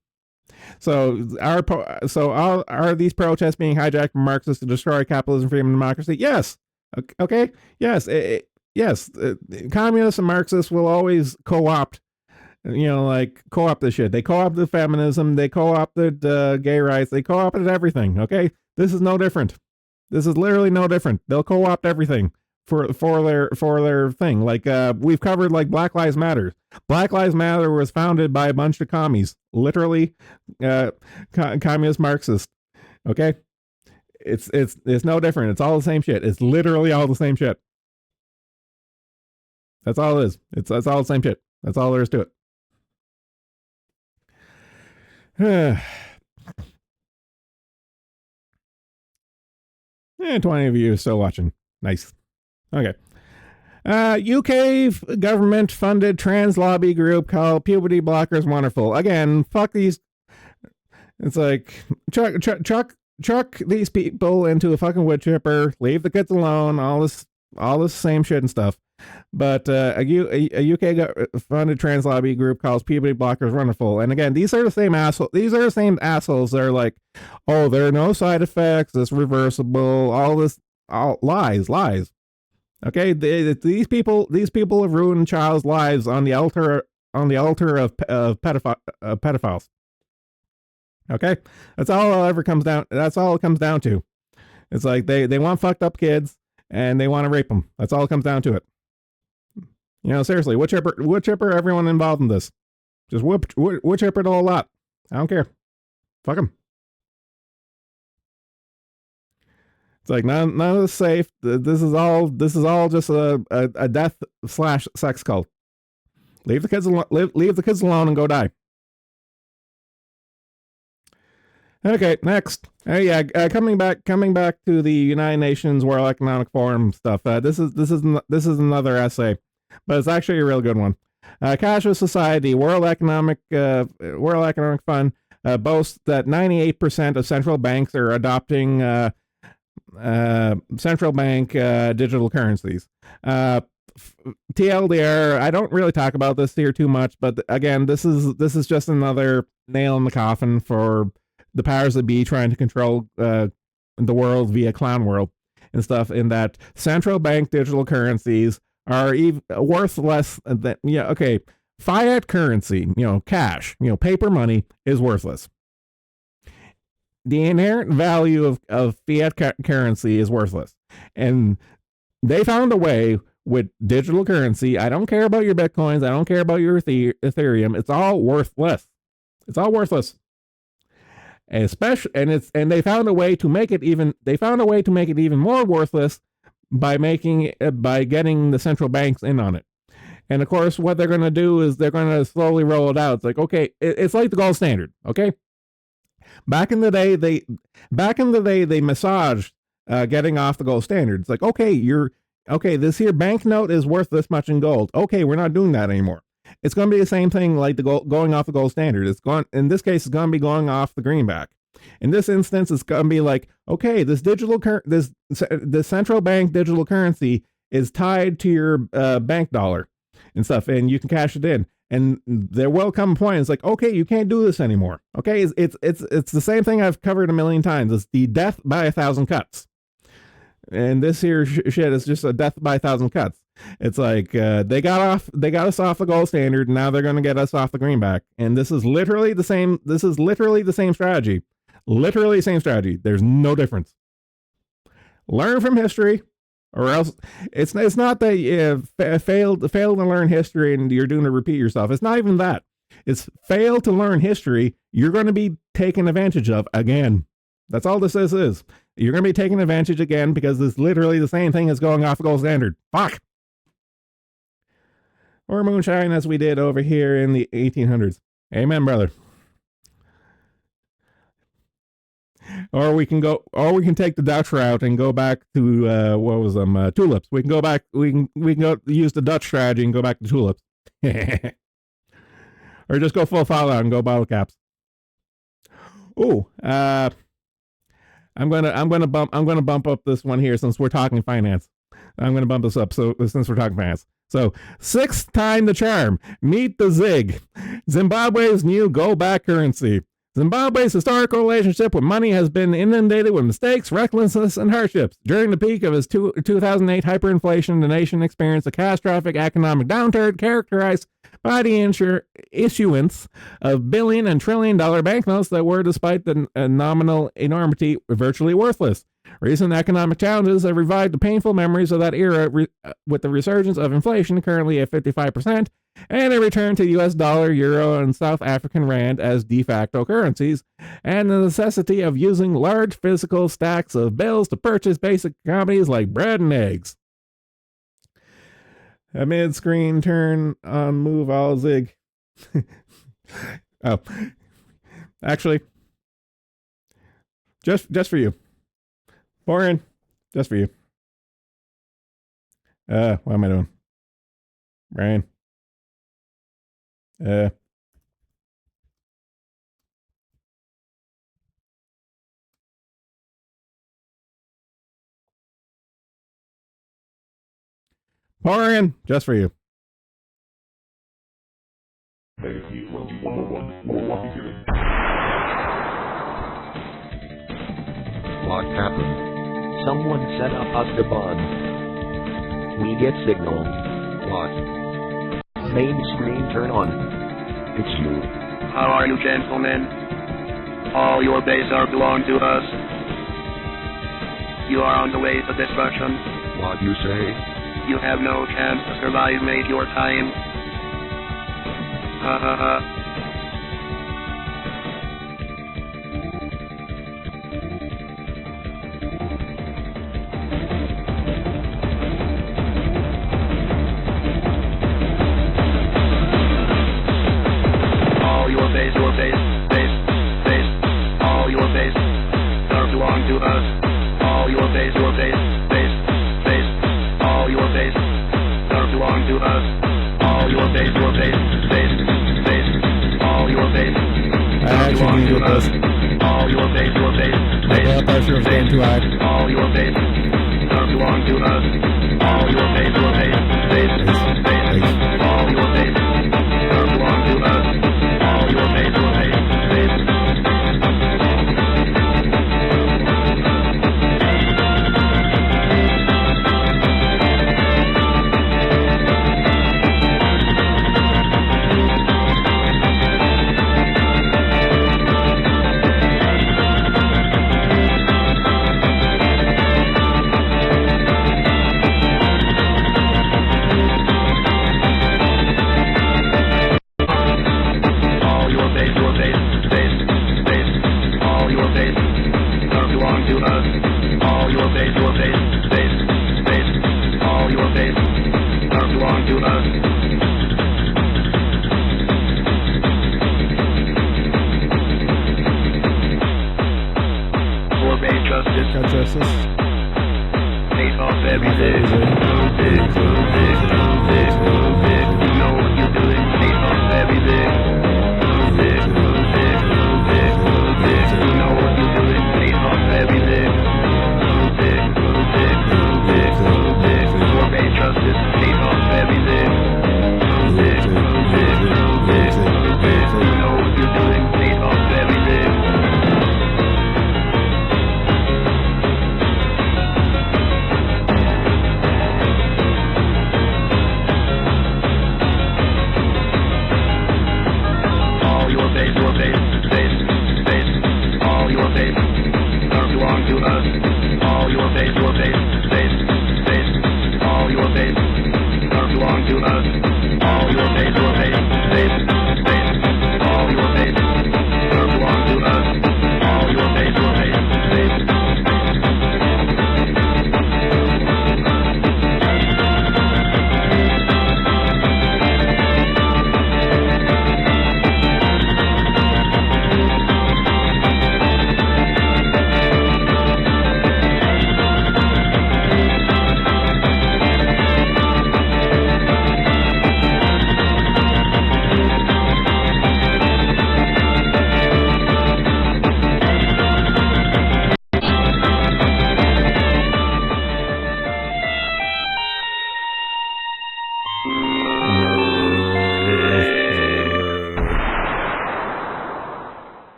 So are these protests being hijacked by Marxists to destroy capitalism, freedom, and democracy? Yes. Okay. Yes. Yes. Communists and Marxists will always co-opt. Co-opt this shit. They co-opted feminism. They co-opted gay rights. They co-opted everything. Okay. This is no different. This is literally no different. They'll co-opt everything for their thing. Like we've covered, like Black Lives Matter. Black Lives Matter was founded by a bunch of commies, literally communist Marxist. Okay, it's no different. It's all the same shit. It's literally all the same shit. That's all it is. That's all the same shit. That's all there is to it. And 20 of you are still watching. Nice. Okay. UK government funded trans lobby group called Puberty Blockers Wonderful. Again, fuck these. It's like chuck these people into a fucking wood chipper. Leave the kids alone. All this same shit and stuff. But a UK funded trans lobby group calls Puberty Blockers Wonderful. And again, these are the same assholes. These are the same assholes. They're like, oh, there are no side effects. It's reversible. All lies. Okay, these people have ruined child's lives on the altar of pedophiles. Okay, that's all it comes down to. It's like they want fucked up kids and they want to rape them. That's all it comes down to it. Seriously, wood chipper everyone involved in this. Just wood chipper the whole lot. I don't care. Fuck them. It's like none of this safe. This is all just a death / sex cult. Leave the kids alone and go die. Okay, next. Coming back to the United Nations World Economic Forum stuff. This is another essay, but it's actually a real good one. Cashless society, World Economic Fund boasts that 98% of central banks are adopting central bank digital currencies. TLDR, I don't really talk about this here too much, but again, this is just another nail in the coffin for the powers that be trying to control the world via clown world and stuff, in that central bank digital currencies are worth less than, fiat currency, cash, paper money is worthless. The inherent value of fiat currency is worthless. And they found a way with digital currency. I don't care about your Bitcoins. I don't care about your Ethereum. It's all worthless. It's all worthless. And they found a way to make it even more worthless by getting the central banks in on it. And of course, what they're going to do is they're going to slowly roll it out. It's like, okay, it's like the gold standard. Okay. Back in the day, they massaged getting off the gold standard. It's like, okay, this here banknote is worth this much in gold. Okay, we're not doing that anymore. It's going to be the same thing like going off the gold standard. In this case, it's going to be going off the greenback. In this instance, it's going to be like, okay, this central bank digital currency is tied to your bank dollar and stuff, and you can cash it in. And there will come a point. It's like, okay, you can't do this anymore. Okay, it's the same thing I've covered a million times. It's the death by 1,000 cuts. And this here shit is just a death by 1,000 cuts. It's like they got us off the gold standard. And now they're going to get us off the greenback. And this is literally the same. This is literally the same strategy. Literally the same strategy. There's no difference. Learn from history, or else it's not that you failed to learn history and you're doing to repeat yourself. It's not even that. It's fail to learn history. You're going to be taken advantage of again. That's all this is. You're going to be taken advantage again because it's literally the same thing as going off the gold standard. Fuck. Or moonshine as we did over here in the 1800s. Amen, brother. Or we can take the Dutch route and go back to tulips. We can go back. We can go use the Dutch strategy and go back to tulips. Or just go full Fallout and go bottle caps. Ooh, I'm gonna bump up this one here since we're talking finance. I'm gonna bump this up since we're talking finance. So, sixth time the charm. Meet the Zig, Zimbabwe's new go-back currency. Zimbabwe's historical relationship with money has been inundated with mistakes, recklessness, and hardships. During the peak of its 2008 hyperinflation, the nation experienced a catastrophic economic downturn characterized by the issuance of billion and trillion dollar banknotes that were, despite the nominal enormity, virtually worthless. Recent economic challenges have revived the painful memories of that era with the resurgence of inflation, currently at 55%, and a return to the US dollar, euro, and South African rand as de facto currencies, and the necessity of using large physical stacks of bills to purchase basic commodities like bread and eggs. A mid-screen turn on move all Zig. Oh. Actually, just for you. Warren, just for you. What am I doing? Brian. Warren, just for you. What happened? Someone set up us the bug. We get signal. What? Main screen turn on. It's you. How are you, gentlemen? All your base are belong to us. You are on the way to destruction. What you say? You have no chance to survive, mate, your time. Ha ha ha. All your base, all your base. actually need with this. All your base, My blood pressure is going too high. all your base, belong to us. All your base, base, all your base, belong to us. All your base, base. Got justice.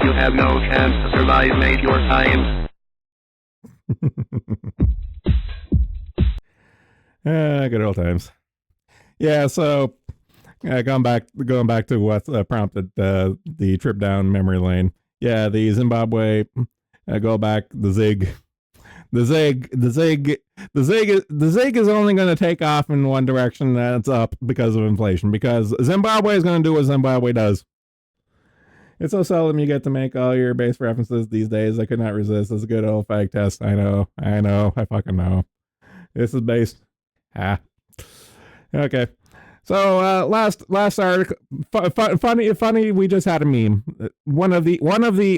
You have no chance to survive, mate. Your time. Good old times. Yeah, so going back to what prompted the trip down memory lane. Yeah, the Zimbabwe go back the zig. The zig is only going to take off in one direction, that's up because of inflation. Because Zimbabwe is going to do what Zimbabwe does. It's so seldom you get to make all your base references these days. I could not resist. It's a good old fake test. I know. I fucking know. This is based. Okay. So last article. Funny. We just had a meme. One of the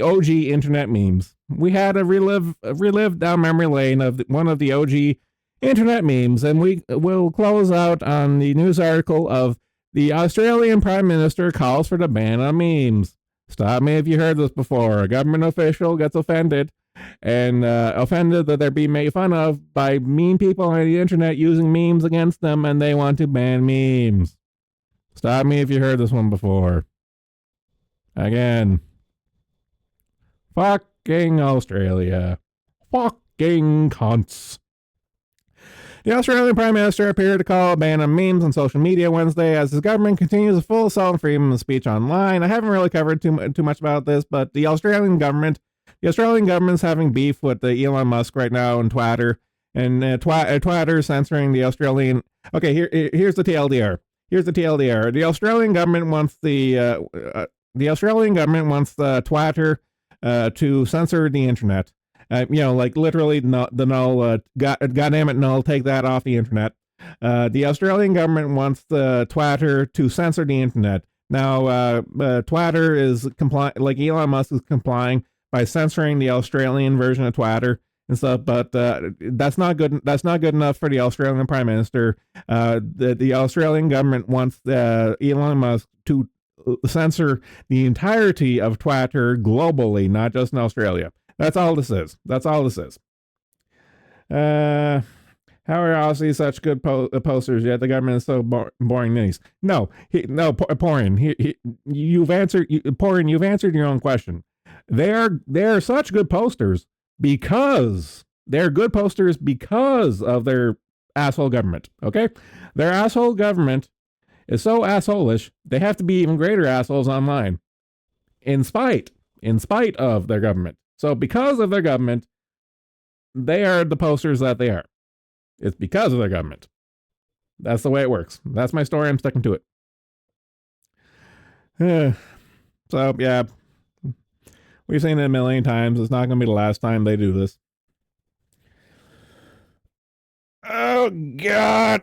OG internet memes. We had a relive down memory lane of one of the OG internet memes, and we will close out on the news article of the Australian Prime Minister calls for the ban on memes. Stop me if you heard this before. A government official gets offended that they're being made fun of by mean people on the internet using memes against them, and they want to ban memes. Stop me if you heard this one before. Again. Fucking Australia. Fucking cunts. The Australian Prime Minister appeared to call a ban on memes on social media Wednesday as his government continues a full assault on freedom of speech online. I haven't really covered too much about this, but the Australian government's having beef with Elon Musk right now and Twitter, and Twitter censoring the Australian. Okay, here's the TLDR. The Australian government wants Twitter to censor the internet. Like literally, null. Goddamn it, null. Take that off the internet. The Australian government wants the Twitter to censor the internet. Now, Twitter is complying, like Elon Musk is complying by censoring the Australian version of Twitter. and stuff. But that's not good. That's not good enough for the Australian Prime Minister. The Australian government wants Elon Musk to censor the entirety of Twitter globally, not just in Australia. That's all this is. That's all this is. How are Aussie such good posters? Yet the government is so boring ninnies. No, Porian. You've answered. Porian, you've answered your own question. They're such good posters because they're good posters because of their asshole government. Okay, their asshole government is so assholish they have to be even greater assholes online, in spite of their government. So because of their government, they are the posters that they are. It's because of their government. That's the way it works. That's my story. I'm sticking to it. So, yeah. We've seen it a million times. It's not going to be the last time they do this. Oh, God.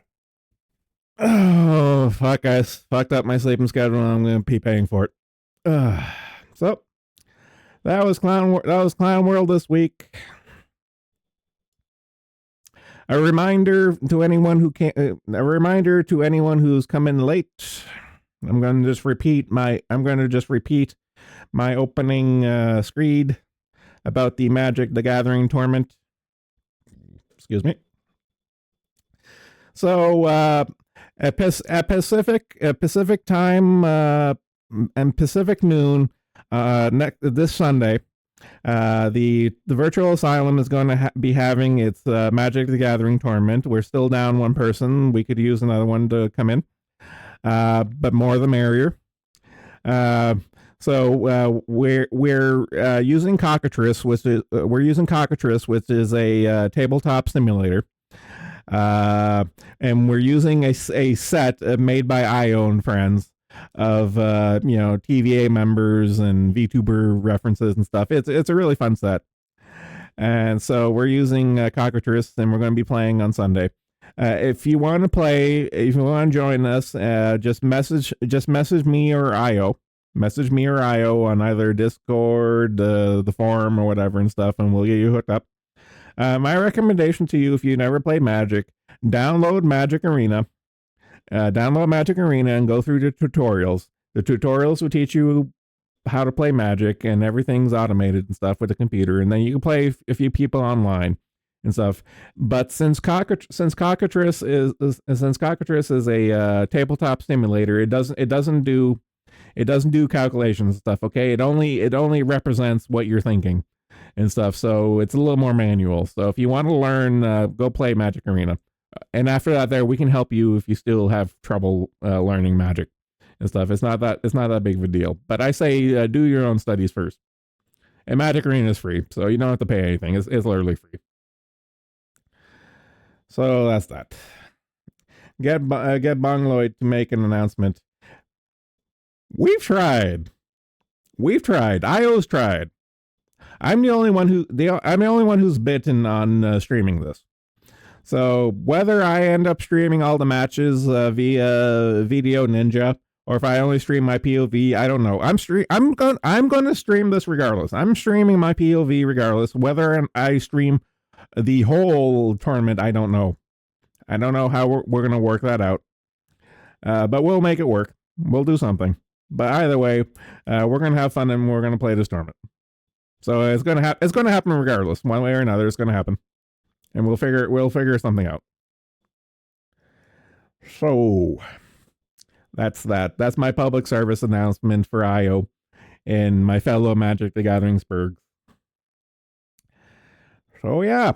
Oh, fuck. I fucked up my sleeping schedule and I'm going to be paying for it. So, that was Clown World this week. A reminder to anyone who's come in late. I'm going to just repeat my opening screed about the Magic the Gathering tournament. Excuse me. So at Pacific time and Pacific noon this Sunday, the virtual asylum is going to be having its Magic the Gathering tournament. We're still down one person. We could use another one to come in, but more the merrier. So we're using Cockatrice, which is a tabletop simulator. And we're using a set made by IO and friends of TVA members and VTuber references and stuff. It's a really fun set. And so we're using Cockatrice, and we're going to be playing on Sunday. If you want to play, if you want to join us, just message me or IO. Message me or IO on either Discord, the forum, or whatever and stuff, and we'll get you hooked up. My recommendation to you, if you never played Magic, download Magic Arena. And go through the tutorials. The tutorials will teach you how to play Magic, and everything's automated and stuff with the computer. And then you can play a few people online and stuff. But since Cockatrice is a tabletop simulator, it doesn't do calculations and stuff. Okay, it only represents what you're thinking and stuff. So it's a little more manual. So if you want to learn, go play Magic Arena. And after that, we can help you if you still have trouble learning Magic and stuff. It's not that big of a deal. But I say do your own studies first. And Magic Arena is free, so you don't have to pay anything. It's literally free. So that's that. Get Bongloid to make an announcement. We've tried. IO's tried. I'm the only one who's bitten on streaming this. So whether I end up streaming all the matches via Video Ninja, or if I only stream my POV, I don't know. I'm going to stream this regardless. I'm streaming my POV regardless. Whether I stream the whole tournament, I don't know. I don't know how we're going to work that out. But we'll make it work. We'll do something. But either way, we're going to have fun and we're going to play this tournament. So it's going to happen regardless. One way or another, it's going to happen. And we'll figure something out. So that's that. That's my public service announcement for IO and my fellow Magic the Gathering Spurgs. So yeah,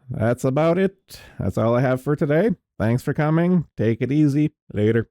that's about it. That's all I have for today. Thanks for coming. Take it easy. Later.